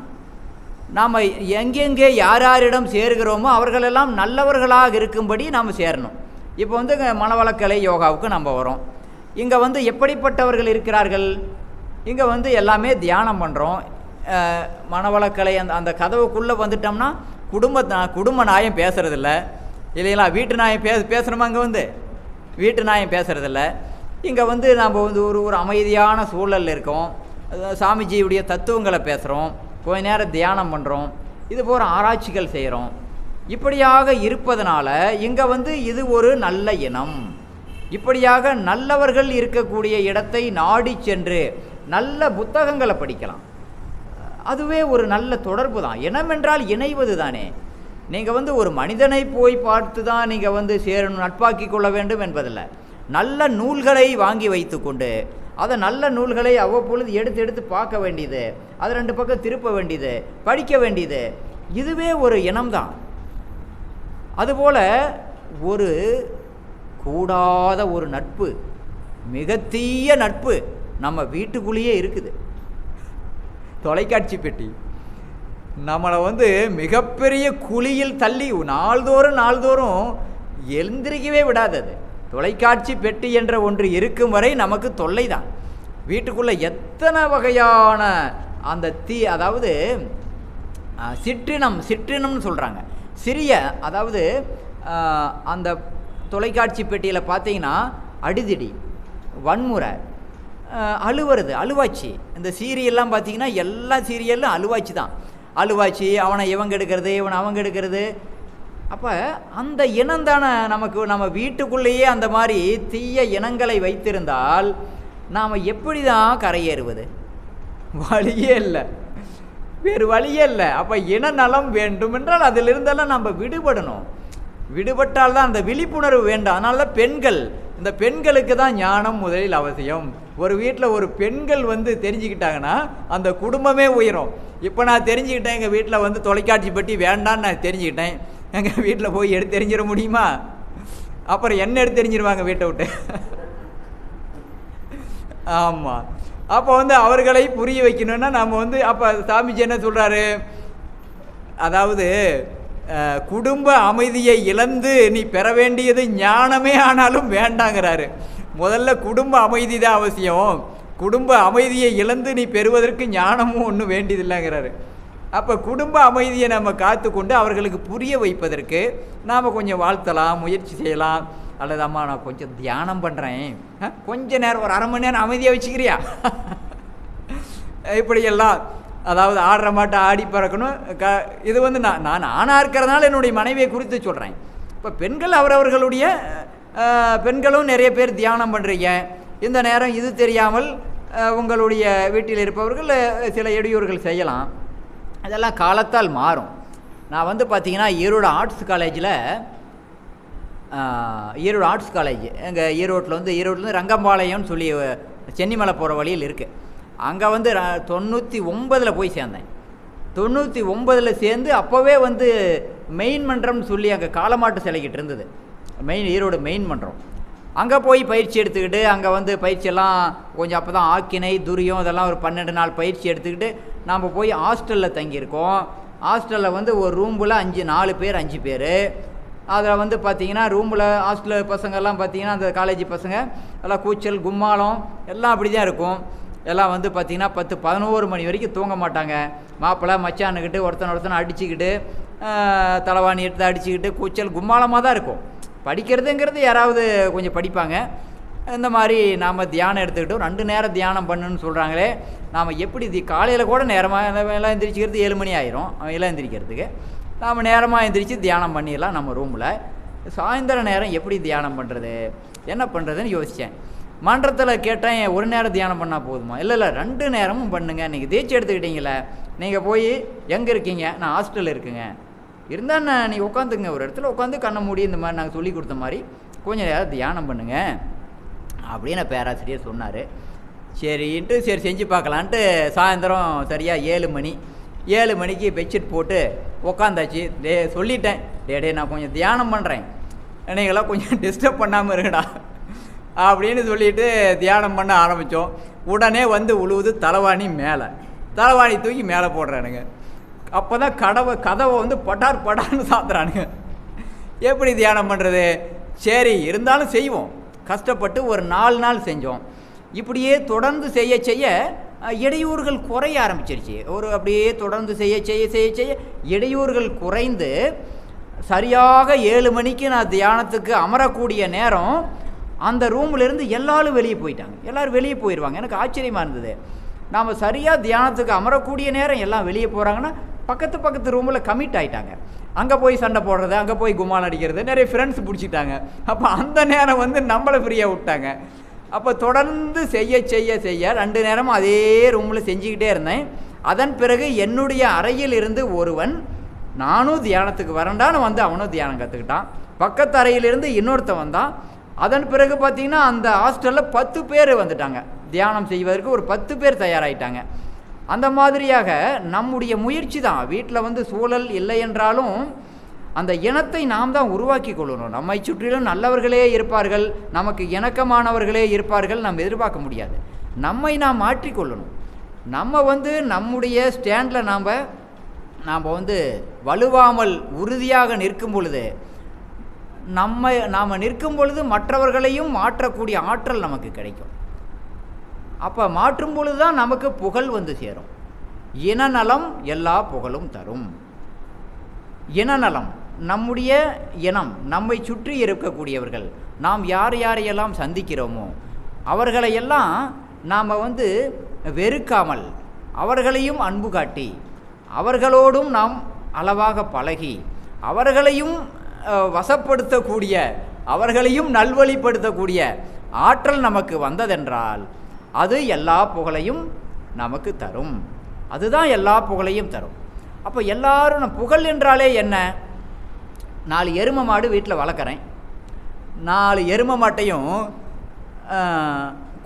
நாம் எங்கெங்கே யாரிடம் சேருகிறோமோ அவர்களெல்லாம் நல்லவர்களாக இருக்கும்படி நாம் சேரணும். இப்போ வந்து மனவளக்கலை யோகாவுக்கு நம்ம வரோம். இங்கே வந்து எப்படிப்பட்டவர்கள் இருக்கிறார்கள்? இங்கே வந்து எல்லாமே தியானம் பண்ணுறோம். மனவளக்கலை அந்த கதவுக்குள்ளே வந்துட்டோம்னா குடும்ப நாயம் பேசுகிறதில்ல இல்லைங்களா? வீட்டு நாயம் பேசுகிறோமா? அங்கே வந்து வீட்டு நாயம் பேசுகிறதில்ல. இங்கே வந்து நம்ம வந்து ஒரு அமைதியான சூழலில் இருக்கோம். சாமிஜியுடைய தத்துவங்களை பேசுகிறோம், கொஞ்ச நேரம் தியானம் பண்ணுறோம், இது போகிற ஆராய்ச்சிகள் செய்கிறோம். இப்படியாக இருப்பதனால இங்கே வந்து இது ஒரு நல்ல இனம். இப்படியாக நல்லவர்கள் இருக்கக்கூடிய இடத்தை நாடி சென்று நல்ல புத்தகங்களை படிக்கலாம். அதுவே ஒரு நல்ல தொடர்பு தான். இனம் என்றால் இணைவது தானே. நீங்கள் வந்து ஒரு மனிதனை போய் பார்த்து தான் நீங்கள் வந்து சேரணும், நட்பாக்கி கொள்ள வேண்டும் என்பதில்லை. நல்ல நூல்களை வாங்கி வைத்து கொண்டு அதை நல்ல நூல்களை அவ்வப்பொழுது எடுத்து எடுத்து பார்க்க வேண்டியது, அது 2 பக்கம் திருப்ப வேண்டியது, படிக்க வேண்டியது, இதுவே ஒரு இனம்தான். அதுபோல் ஒரு கூடாத ஒரு நட்பு, மிக தீய நட்பு நம்ம வீட்டுக்குள்ளேயே இருக்குது. தொலைக்காட்சி பெட்டி நம்மளை வந்து மிகப்பெரிய குழியில் தள்ளி நாள்தோறும் எழுந்திரிக்கவே விடாதது. தொலைக்காட்சி பெட்டி என்ற ஒன்று இருக்கும் வரை நமக்கு தொல்லை தான். வீட்டுக்குள்ளே எத்தனை வகையான அந்த அதாவது சிற்றினம்னு சொல்கிறாங்க, சிறிய, அதாவது அந்த தொலைக்காட்சி பெட்டியில் பார்த்தீங்கன்னா அடிதடி, வன்முறை, அழுவுறது, அழுவாச்சி. இந்த சீரியல்லாம் பார்த்தீங்கன்னா எல்லா சீரியலும் அழுவாச்சி தான். அழுவாச்சி, அவனை இவங்க எடுக்கிறது, இவனை அவங்க எடுக்கிறது. அப்போ அந்த இனம் தானே நமக்கு. நம்ம வீட்டுக்குள்ளேயே அந்த மாதிரி தீய இனங்களை வைத்திருந்தால் நாம் எப்படி தான் கரையேறுவது? வழியே இல்லை, வேறு வழியே இல்லை. அப்போ இன நலம் வேண்டும் என்றால் அதிலிருந்தெல்லாம் நம்ம விடுபடணும். விடுபட்டால் தான் அந்த விழிப்புணர்வு வேண்டும். அதனால தான் பெண்கள், இந்த பெண்களுக்கு தான் ஞானம் முதலில் அவசியம். ஒரு வீட்டில் ஒரு பெண்கள் வந்து தெரிஞ்சுக்கிட்டாங்கன்னா அந்த குடும்பமே உயரும். இப்போ நான் தெரிஞ்சுக்கிட்டேன், எங்கள் வீட்டில் வந்து தொலைக்காட்சி பெட்டி வேண்டான்னு நான் தெரிஞ்சுக்கிட்டேன். எங்கள் வீட்டில் போய் எடுத்து தெரிஞ்சிட முடியுமா? அப்புறம் என்ன எடுத்து தெரிஞ்சிருவாங்க வீட்டை விட்டு. ஆமாம். அப்போ வந்து அவர்களை புரிய வைக்கணுன்னா நம்ம வந்து, அப்போ சாமிஜி என்ன சொல்கிறாரு, அதாவது குடும்ப அமைதியை இழந்து நீ பெற வேண்டியது ஞானமே ஆனாலும் வேண்டாங்கிறாரு. முதல்ல குடும்ப அமைதி தான் அவசியம். குடும்ப அமைதியை இழந்து நீ பெறுவதற்கு ஞானமும் ஒன்றும் வேண்டியதில்லைங்கிறாரு. அப்போ குடும்ப அமைதியை நம்ம காத்து கொண்டு அவர்களுக்கு புரிய வைப்பதற்கு நாம் கொஞ்சம் வாழ்த்தலாம், முயற்சி செய்யலாம். அல்லது அம்மா நான் கொஞ்சம் தியானம் பண்ணுறேன், கொஞ்ச நேரம் ஒரு 1/2 மணி நேரம் அமைதியாக வச்சுக்கிறியா, இப்படியெல்லாம். அதாவது ஆடுற மாட்டை ஆடி பறக்கணும். இது வந்து நான் ஆணாக இருக்கிறதுனால என்னுடைய மனைவியை குறித்து சொல்கிறேன். இப்போ பெண்கள் அவரவர்களுடைய பெண்களும் நிறைய பேர் தியானம் பண்ணுறீங்க. இந்த நேரம் இது தெரியாமல் உங்களுடைய வீட்டில் இருப்பவர்கள் சில இடையூறுகள் செய்யலாம். அதெல்லாம் காலத்தால் மாறும். நான் வந்து பார்த்திங்கன்னா ஈரோடு ஆர்ட்ஸ் காலேஜில், ஈரோடு ஆர்ட்ஸ் காலேஜ் எங்கள் ஈரோட்டிலேருந்து ரங்கம்பாளையம்னு சொல்லி சென்னிமலை போகிற வழியில் இருக்குது. அங்கே வந்து 99 போய் சேர்ந்தேன். 99 சேர்ந்து அப்போவே வந்து மெயின் மன்றம்னு சொல்லி அங்கே காலமாட்டு சிலைக்கிட்டு இருந்தது, ஈரோடு மெயின் மன்றம். அங்கே போய் பயிற்சி எடுத்துக்கிட்டு, அங்கே வந்து பயிற்சியெல்லாம் கொஞ்சம் அப்போ தான் ஆக்கினை துரியம் இதெல்லாம் ஒரு 12 நாள் பயிற்சி எடுத்துக்கிட்டு நாம் போய் ஹாஸ்டலில் தங்கியிருக்கோம். ஹாஸ்டலில் வந்து ஒரு ரூமில் 4 பேர் 5 பேர். அதில் வந்து பார்த்திங்கன்னா ரூமில் ஹாஸ்டல் பசங்கள்லாம் பார்த்திங்கன்னா அந்த காலேஜ் பசங்க எல்லாம் கூச்சல் கும்மாளம் எல்லாம் அப்படி தான் இருக்கும். எல்லாம் வந்து பார்த்திங்கன்னா 10-11 மணி வரைக்கும் தூங்க மாட்டாங்க. மாப்பிள்ளை மச்சானுக்கிட்டு ஒருத்தனை அடிச்சுக்கிட்டு தலைவாணி எடுத்து அடிச்சுக்கிட்டு கூச்சல் கும்மாளமாக தான் இருக்கும். படிக்கிறதுங்கிறது யாராவது கொஞ்சம் படிப்பாங்க. இந்த மாதிரி நாம் தியானம் எடுத்துக்கிட்டோம். 2 நேரம் தியானம் பண்ணுன்னு சொல்கிறாங்களே, நாம் எப்படி காலையில் கூட நேரமாக எல்லாம் எந்திரிச்சிக்கிறது 7 மணி ஆயிரும் எல்லாம் எந்திரிக்கிறதுக்கு. நாம் நேரமாக எந்திரிச்சு தியானம் பண்ணிடலாம் நம்ம ரூமில். சாயந்தர நேரம் எப்படி தியானம் பண்ணுறது, என்ன பண்ணுறதுன்னு யோசித்தேன். மன்றத்தில் கேட்டேன், 1 நேரம் தியானம் பண்ணால் போதுமா? இல்லை 2 நேரமும் பண்ணுங்க. நீங்கள் தேய்ச்சி எடுத்துக்கிட்டீங்களே, நீங்கள் போய் எங்கே இருக்கீங்க? நான் ஹாஸ்டலில் இருக்குங்க. இருந்தால் நான் நீங்கள் உட்காந்துங்க, ஒரு இடத்துல உட்காந்து கண்ணை மூடி இந்த மாதிரி நாங்கள் சொல்லி கொடுத்த மாதிரி கொஞ்சம் நேரம் தியானம் பண்ணுங்க அப்படின்னு பேராசிரியர் சொன்னார். சரின்ட்டு சரி செஞ்சு பார்க்கலான்ட்டு சாயந்தரம் சரியாக 7 மணிக்கு பெட்ஷீட் போட்டு உக்காந்தாச்சு. சொல்லிட்டேன், டே நான் கொஞ்சம் தியானம் பண்ணுறேன், நீங்களாம் கொஞ்சம் டிஸ்டர்ப் பண்ணாமல் இருங்கடா அப்படின்னு சொல்லிவிட்டு தியானம் பண்ண ஆரம்பித்தோம். உடனே வந்து உழுவுது தலைவாணி மேலே, தலைவாணி தூக்கி மேலே போடுறானுங்க. அப்போ தான் கதவை வந்து படார்னு சாத்துறானுங்க. எப்படி தியானம் பண்ணுறது? சரி இருந்தாலும் செய்வோம். கஷ்டப்பட்டு ஒரு 4 நாள் செஞ்சோம். இப்படியே தொடர்ந்து செய்ய இடையூறுகள் குறைய ஆரம்பிச்சிருச்சு. அப்படியே தொடர்ந்து செய்ய இடையூறுகள் குறைந்து சரியாக 7 மணிக்கு நான் தியானத்துக்கு அமரக்கூடிய நேரம் அந்த ரூம்லேருந்து எல்லாரும் வெளியே போயிட்டாங்க. எல்லோரும் வெளியே போயிடுவாங்க. எனக்கு ஆச்சரியமாக இருந்தது. நாம் சரியாக தியானத்துக்கு அமரக்கூடிய நேரம் எல்லாம் வெளியே போகிறாங்கன்னா பக்கத்து ரூமில் கமிட் ஆகிட்டாங்க. அங்கே போய் சண்டை போடுறது, அங்கே போய் குமான் அடிக்கிறது, நிறைய ஃப்ரெண்ட்ஸ் பிடிச்சிட்டாங்க. அப்போ அந்த நேரம் வந்து நம்மளை ஃப்ரீயாக விட்டாங்க. அப்போ தொடர்ந்து செய்ய 2 நேரமும் அதே ரூமில் செஞ்சுக்கிட்டே இருந்தேன். அதன் பிறகு என்னுடைய அறையில் இருந்து ஒருவன் நானும் தியானத்துக்கு வரண்டான்னு வந்து அவனும் தியானம் கற்றுக்கிட்டான். பக்கத்து அறையிலிருந்து இன்னொருத்தன் வந்தான். அதன் பிறகு பார்த்திங்கன்னா அந்த ஹாஸ்டலில் 10 பேர் வந்துட்டாங்க. தியானம் செய்வதற்கு ஒரு 10 பேர் தயாராகிட்டாங்க. அந்த மாதிரியாக நம்முடைய முயற்சி தான். வீட்டில் வந்து சூழல் இல்லை என்றாலும் அந்த இனத்தை நாம் தான் உருவாக்கி கொள்ளணும். நம்மை சுற்றிலும் நல்லவர்களே இருப்பார்கள், நமக்கு இணக்கமானவர்களே இருப்பார்கள், நாம் எதிர்பார்க்க முடியாது. நம்மை நாம் மாற்றிக்கொள்ளணும். நம்ம வந்து நம்முடைய ஸ்டாண்டில் நாம் வந்து வலுவாமல் உறுதியாக நிற்கும் பொழுது, நாம் நிற்கும் பொழுது மற்றவர்களையும் மாற்றக்கூடிய ஆற்றல் நமக்கு கிடைக்கும். அப்போ மாற்றும் பொழுது தான் நமக்கு புகழ் வந்து சேரும். இனநலம் எல்லா புகழும் தரும். இனநலம், நம்முடைய இனம், நம்மை சுற்றி இருக்கக்கூடியவர்கள், நாம் யாரையெல்லாம் சந்திக்கிறோமோ அவர்களையெல்லாம் நாம் வந்து வெறுக்காமல் அவர்களையும் அன்பு காட்டி அவர்களோடும் நாம் அளவாக பழகி அவர்களையும் வசப்படுத்தக்கூடிய அவர்களையும் நல்வழிப்படுத்தக்கூடிய ஆற்றல் நமக்கு வந்ததென்றால் அது எல்லா புகழையும் நமக்கு தரும். அதுதான் எல்லா புகழையும் தரும். அப்போ எல்லாரும் புகழ் என்றாலே என்ன? 4 எருமை மாடு வீட்டில் வளர்க்குறேன். 4 எருமை மாட்டையும்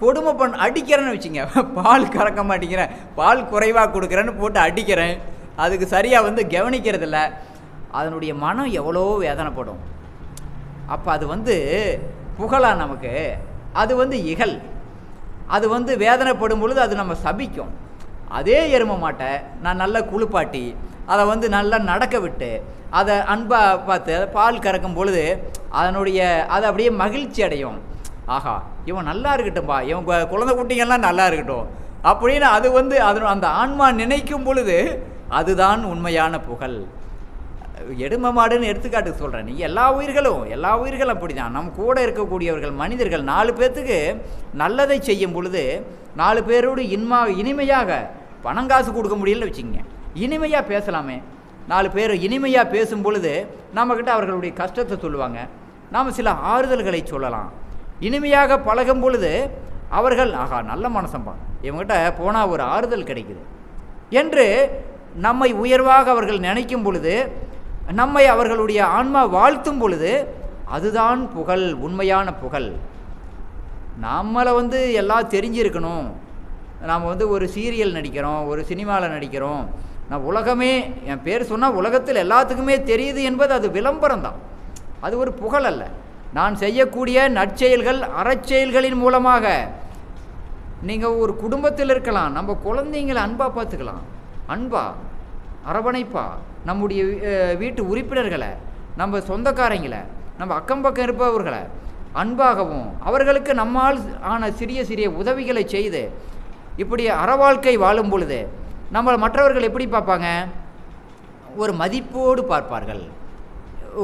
கொடுமை அடிக்கிறேன்னு வச்சுங்க. பால் கறக்க மாட்டேங்கிறேன், பால் குறைவாக கொடுக்குறேன்னு போட்டு அடிக்கிறேன். அதுக்கு சரியாக வந்து கவனிக்கிறதில்ல. அதனுடைய மனம் எவ்வளோ வேதனைப்படும். அப்போ அது வந்து புகழா நமக்கு? அது வந்து இகல். அது வந்து வேதனைப்படும் பொழுது அது நம்ம சபிக்கும். அதே எருமை மாட்டை நான் நல்லா குளிப்பாட்டி அதை வந்து நல்லா நடக்க விட்டு அதை அன்பாக பார்த்து பால் கறக்கும் பொழுது அது அப்படியே மகிழ்ச்சி அடையும். ஆஹா, இவன் நல்லா இருக்கட்டும்பா, இவன் குழந்தை குட்டிங்கள்லாம் நல்லா இருக்கட்டும் அப்படின்னு அது வந்து அந்த ஆன்மா நினைக்கும் பொழுது அதுதான் உண்மையான புகழ். எருமை மாடுன்னு எடுத்துக்காட்டு சொல்கிறேன். நீங்கள் எல்லா உயிர்களும் அப்படி தான். நம்ம கூட இருக்கக்கூடியவர்கள் மனிதர்கள் 4 பேர்த்துக்கு நல்லதை செய்யும் பொழுது 4 பேரோடு இனிமையாக பணங்காசு கொடுக்க முடியலன்னு வச்சுக்கோங்க, இனிமையாக பேசலாமே. 4 பேர் இனிமையாக பேசும் பொழுது நம்மக்கிட்ட அவர்களுடைய கஷ்டத்தை சொல்லுவாங்க, நாம் சில ஆறுதல்களை சொல்லலாம். இனிமையாக பழகும் பொழுது அவர்கள் ஆகா நல்ல மனசம்பா, இவங்ககிட்ட போனால் ஒரு ஆறுதல் கிடைக்குது என்று நம்மை உயர்வாக அவர்கள் நினைக்கும் பொழுது, நம்மை அவர்களுடைய ஆன்மா வாழ்த்தும் பொழுது அதுதான் புகழ், உண்மையான புகழ். நம்மளை வந்து எல்லாம் தெரிஞ்சிருக்கணும். நாம் வந்து ஒரு சீரியல் நடிக்கிறோம், ஒரு சினிமாவில் நடிக்கிறோம், நான் உலகமே என் பேர் சொன்னால் உலகத்தில் எல்லாத்துக்குமே தெரியுது என்பது அது விளம்பரம் தான். அது ஒரு புகழ் அல்ல. நான் செய்யக்கூடிய நற்செயல்கள் அறச்செயல்களின் மூலமாக நீங்கள் ஒரு குடும்பத்தில் இருக்கலாம், நம்ம குழந்தைங்களை அன்பாக பார்த்துக்கலாம், அன்பா அரவணைப்பா நம்முடைய வீட்டு உறுப்பினர்களை, நம்ம சொந்தக்காரங்களை, நம்ம அக்கம் பக்கம் இருப்பவர்களை அன்பாகவும் அவர்களுக்கு நம்மால் ஆன சிறிய உதவிகளை செய்து இப்படி அறவாழ்க்கை வாழும் பொழுது நம்ம மற்றவர்கள் எப்படி பார்ப்பாங்க? ஒரு மதிப்போடு பார்ப்பார்கள்.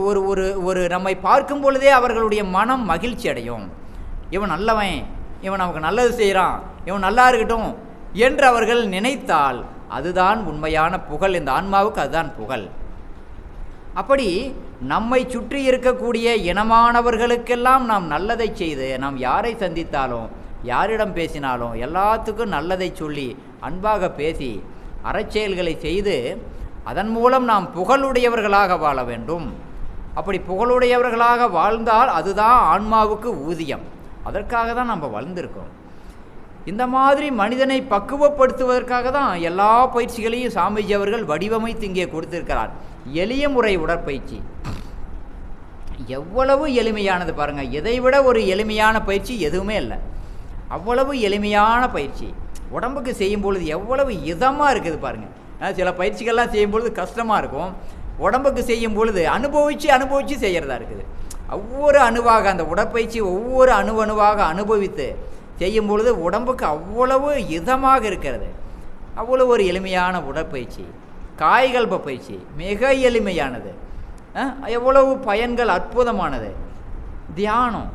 ஒரு ஒரு ஒரு நம்மை பார்க்கும் பொழுதே அவர்களுடைய மனம் மகிழ்ச்சி அடையும். இவன் நல்லவன், இவன் நமக்கு நல்லது செய்கிறான், இவன் நல்லா இருக்கட்டும் என்று அவர்கள் நினைத்தால் அதுதான் உண்மையான புகழ். இந்த ஆன்மாவுக்கு அதுதான் புகழ். அப்படி நம்மை சுற்றி இருக்கக்கூடிய இனமானவர்களுக்கெல்லாம் நாம் நல்லதை செய்து, நாம் யாரை சந்தித்தாலும் யாரிடம் பேசினாலும் எல்லாத்துக்கும் நல்லதை சொல்லி அன்பாக பேசி அறச்செயல்களை செய்து அதன் மூலம் நாம் புகழுடையவர்களாக வாழ வேண்டும். அப்படி புகழுடையவர்களாக வாழ்ந்தால் அதுதான் ஆன்மாவுக்கு ஊதியம். அதற்காக தான் நம்ம வளர்ந்துருக்கோம். இந்த மாதிரி மனிதனை பக்குவப்படுத்துவதற்காக தான் எல்லா பயிற்சிகளையும் சாமிஜி அவர்கள் வடிவமைத்து இங்கே கொடுத்திருக்கிறார். எளிய முறை உடற்பயிற்சி எவ்வளவு எளிமையானது பாருங்கள். இதைவிட ஒரு எளிமையான பயிற்சி எதுவுமே இல்லை. அவ்வளவு எளிமையான பயிற்சி உடம்புக்கு செய்யும் பொழுது எவ்வளவு இதமாக இருக்குது பாருங்கள். சில பயிற்சிகள்லாம் செய்யும் பொழுது கஷ்டமாக இருக்கும், உடம்புக்கு செய்யும் பொழுது அனுபவித்து செய்கிறதா இருக்குது. ஒவ்வொரு அணுவாக அந்த உடற்பயிற்சி ஒவ்வொரு அணுவாக அனுபவித்து செய்யும் பொழுது உடம்புக்கு அவ்வளவு இதமாக இருக்கிறது. அவ்வளோ ஒரு எளிமையான உடற்பயிற்சி. காய்கல்ப பயிற்சி மிக எளிமையானது, எவ்வளவு பயன்கள் அற்புதமானது. தியானம்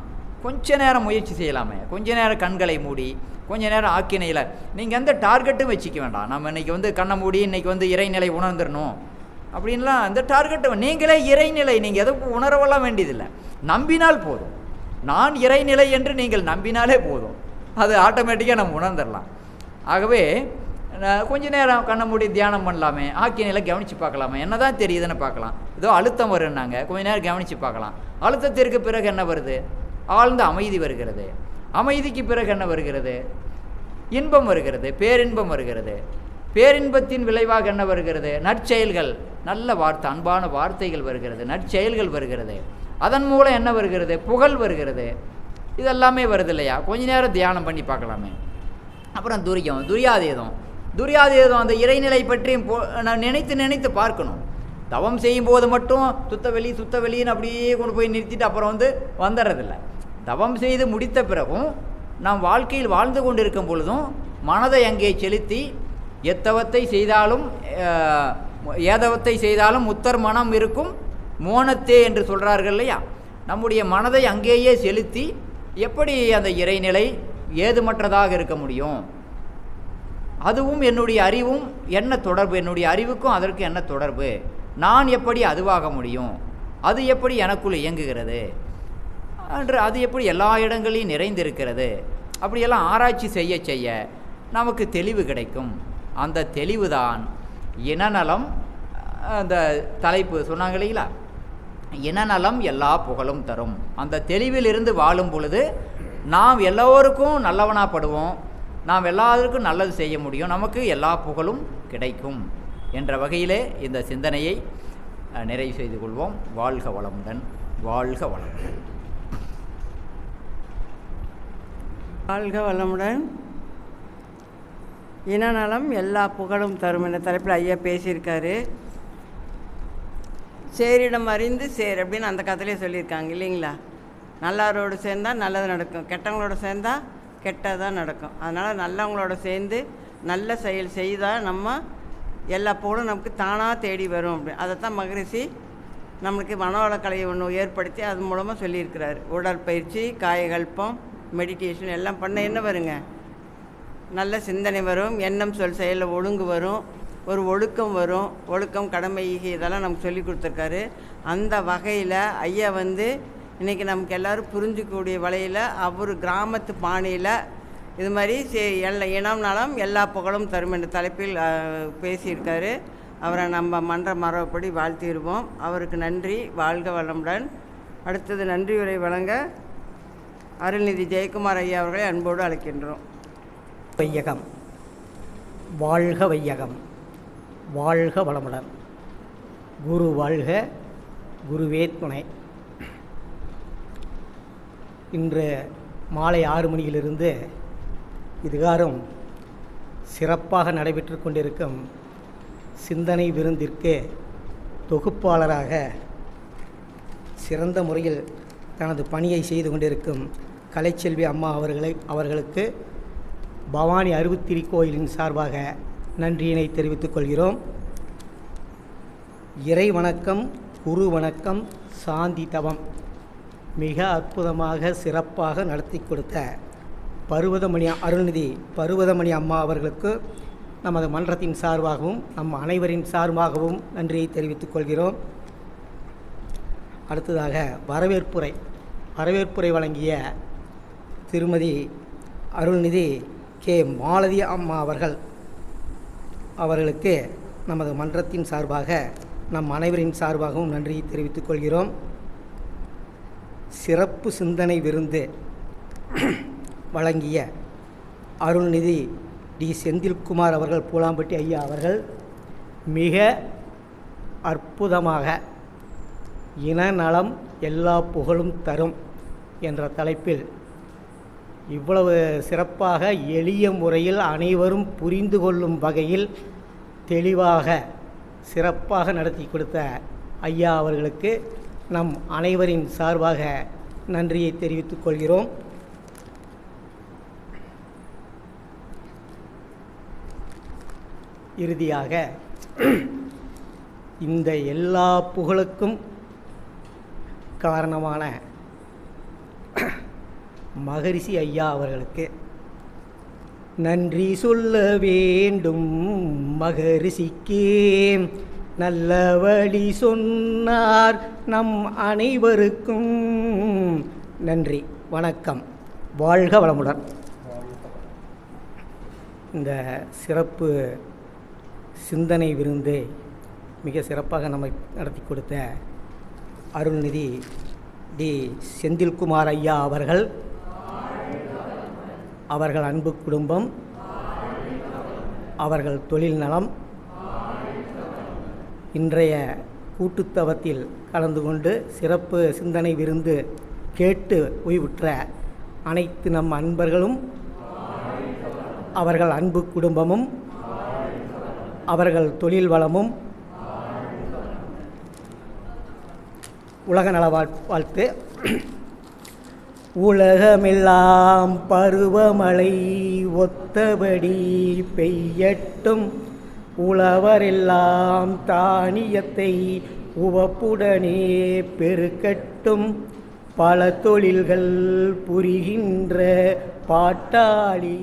கொஞ்ச நேரம் முயற்சி செய்யலாமே, கொஞ்ச நேரம் கண்களை மூடி கொஞ்ச நேரம் ஆக்கினையில் நீங்கள் எந்த டார்கெட்டும் வச்சுக்க வேண்டாம். நம்ம இன்றைக்கி வந்து கண்ணை மூடி இன்றைக்கி வந்து இறைநிலை உணர்ந்துடணும் அப்படின்லாம் அந்த டார்கெட்டு நீங்களே இறைநிலை நீங்கள் எதுவும் உணரவெல்லாம் வேண்டியதில்லை, நம்பினால் போதும். நான் இறைநிலை என்று நீங்கள் நம்பினாலே போதும், அது ஆட்டோமேட்டிக்காக நம்ம உணர்ந்துடலாம். ஆகவே கொஞ்ச நேரம் கண்ணை மூடி தியானம் பண்ணலாமே, ஆக்கினையில் கவனித்து பார்க்கலாமே, என்ன தான் தெரியுதுன்னு பார்க்கலாம். ஏதோ அழுத்தம் வருன்னாங்க, கொஞ்ச நேரம் கவனித்து பார்க்கலாம். அழுத்தத்திற்கு பிறகு என்ன வருது? ஆழ்ந்த அமைதி வருகிறது. அமைதிக்கு பிறகு என்ன வருகிறது? இன்பம் வருகிறது, பேரின்பம் வருகிறது. பேரின்பத்தின் விளைவாக என்ன வருகிறது? நற்செயல்கள், நல்ல வார்த்தை, அன்பான வார்த்தைகள் வருகிறது, நற்செயல்கள் வருகிறது. அதன் மூலம் என்ன வருகிறது? புகழ் வருகிறது. இதெல்லாமே வருது இல்லையா? கொஞ்ச நேரம் தியானம் பண்ணி பார்க்கலாமே. அப்புறம் துரியாதேதம் அந்த இறைநிலை பற்றியும் நான் நினைத்து பார்க்கணும். தவம் செய்யும்போது மட்டும் சுத்த வெளின்னு அப்படியே கொண்டு போய் நிறுத்திட்டு அப்புறம் வந்துடுறதில்லை. தவம் செய்து முடித்த பிறகும் நாம் வாழ்க்கையில் வாழ்ந்து கொண்டு இருக்கும் பொழுதும் மனதை அங்கே செலுத்தி எத்தவத்தை செய்தாலும் ஏதவத்தை செய்தாலும் முத்தர் மனம் இருக்கும் மோனத்தே என்று சொல்கிறார்கள் இல்லையா? நம்முடைய மனதை அங்கேயே செலுத்தி எப்படி அந்த இறைநிலை ஏதுமற்றதாக இருக்க முடியும்? அதுவும் என்னுடைய அறிவும் என்ன தொடர்பு? என்னுடைய அறிவுக்கும் அதற்கு என்ன தொடர்பு? நான் எப்படி அதுவாக முடியும்? அது எப்படி எனக்குள் இயங்குகிறது என்று, அது எப்படி எல்லா இடங்களையும் நிறைந்திருக்கிறது? அப்படியெல்லாம் ஆராய்ச்சி செய்ய நமக்கு தெளிவு கிடைக்கும். அந்த தெளிவு தான் இனநலம். அந்த தலைப்பு சொன்னாங்க இல்லைங்களா? இனநலம் எல்லா புகழும் தரும். அந்த தெளிவிலிருந்து வாழும் பொழுது நாம் எல்லோருக்கும் நல்லவனாப்படுவோம், நாம் எல்லாருக்கும் நல்லது செய்ய முடியும், நமக்கு எல்லா புகழும் கிடைக்கும் என்ற வகையிலே இந்த சிந்தனையை நிறைவு செய்து கொள்வோம். வாழ்க வளமுடன், வாழ்க வளமுடன். வாழ்க வளமுடன். இனநலம் எல்லா புகழும் தரும் என்ற தலைப்பில் ஐயா பேசியிருக்காரு. சேரிடம் அறிந்து சேர் அப்படின்னு அந்த கதையிலே சொல்லியிருக்காங்க இல்லைங்களா? நல்லவரோடு சேர்ந்தால் நல்லது நடக்கும், கெட்டவங்களோட சேர்ந்தால் கெட்டதான் நடக்கும். அதனால் நல்லவங்களோட சேர்ந்து நல்ல செயல் செய்தால் நம்ம எல்லா புகழும் நமக்கு தானாக தேடி வரும். அப்படி அதைத்தான் மகரிஷி நம்மளுக்கு மனவளக்கலையை ஒன்று ஏற்படுத்தி அது மூலமாக சொல்லியிருக்கிறார். உடற்பயிற்சி, காயகல்பம், மெடிடேஷன் எல்லாம் பண்ண என்ன வருங்க? நல்ல சிந்தனை வரும், எண்ணம் சொல் செயலில் ஒழுங்கு வரும், ஒரு ஒழுக்கம் வரும். ஒழுக்கம், கடமை, ஈகை இதெல்லாம் நமக்கு சொல்லி கொடுத்துருக்காரு. அந்த வகையில் ஐயா இன்றைக்கி நமக்கு எல்லோரும் புரிஞ்சிக்கக்கூடிய வகையில் அவர் கிராமத்து பாணியில் இது மாதிரி இனம் நலம் எல்லா புகழும் தரும் என்ற தலைப்பில் பேசியிருக்காரு. அவரை நம்ம மன்ற மரபப்படி வாழ்த்திடுவோம். அவருக்கு நன்றி. வாழ்க வளமுடன். அடுத்தது நன்றி உரை வழங்க அருள்நிதி ஜெயக்குமார் ஐயா அவர்களை அன்போடு அழைக்கின்றோம். வையகம், வாழ்க வையகம், வாழ்க வளமுடன். குரு வாழ்க, குருவே துணை. இன்று மாலை 6 மணியிலிருந்து இதுகாரும் சிறப்பாக நடைபெற்று கொண்டிருக்கும் சிந்தனை விருந்திற்கு தொகுப்பாளராக சிறந்த முறையில் தனது பணியை செய்து கொண்டிருக்கும் கலைச்செல்வி அம்மா அவர்களுக்கு பவானி அருவுத்திரி கோயிலின் சார்பாக நன்றியினை தெரிவித்துக் கொள்கிறோம். இறை வணக்கம், குரு வணக்கம், சாந்தி தவம் மிக அற்புதமாக சிறப்பாக நடத்தி கொடுத்த அருள்நிதி பருவதமணி அம்மா அவர்களுக்கு நமது மன்றத்தின் சார்பாகவும் நம் அனைவரின் சார்பாகவும் நன்றியை தெரிவித்துக் கொள்கிறோம். அடுத்ததாக வரவேற்புரை வழங்கிய திருமதி அருள்நிதி கே மாலதி அம்மா அவர்களுக்கு நமது மன்றத்தின் சார்பாக நம் அனைவரின் சார்பாகவும் நன்றியை தெரிவித்துக் கொள்கிறோம். சிறப்பு சிந்தனை விருந்து வழங்கிய அருள்நிதி டி செந்தில்குமார் அவர்கள், பூலாம்பட்டி ஐயா அவர்கள் மிக அற்புதமாக இனநலம் எல்லா புகழும் தரும் என்ற தலைப்பில் இவ்வளவு சிறப்பாக எளிய முறையில் அனைவரும் புரிந்து கொள்ளும் வகையில் தெளிவாக சிறப்பாக நடத்தி கொடுத்த ஐயா அவர்களுக்கு நம் அனைவரின் சார்பாக நன்றியை தெரிவித்துக் கொள்கிறோம். இறுதியாக இந்த எல்லா புகழுக்கும் காரணமான மகரிஷி ஐயா அவர்களுக்கு நன்றி சொல்ல வேண்டும். மகரிஷிக்கு நல்ல வழி சொன்னார் நம் அனைவருக்கும் நன்றி. வணக்கம். வாழ்க வளமுடன். இந்த சிறப்பு சிந்தனை விருந்தை மிக சிறப்பாக நம்மை நடத்தி கொடுத்த அருள்நிதி டி செந்தில்குமார் ஐயா அவர்கள் அன்பு குடும்பம், அவர்கள் தொழில் நலம், இன்றைய கூட்டுத்தவத்தில் கலந்து கொண்டு சிறப்பு சிந்தனை விருந்து கேட்டு ஓய்வுற்ற அனைத்து நம் அன்பர்களும், அவர்கள் அன்பு குடும்பமும், அவர்கள் தொழில் வளமும் உலக நல வாழ்த்து. உலகமெல்லாம் பருவமழை ஒத்தபடி பெய்யட்டும், உழவரெல்லாம் தானியத்தை உவப்புடனே பெருக்கட்டும், பல தொழில்கள் புரிகின்ற பாட்டாளி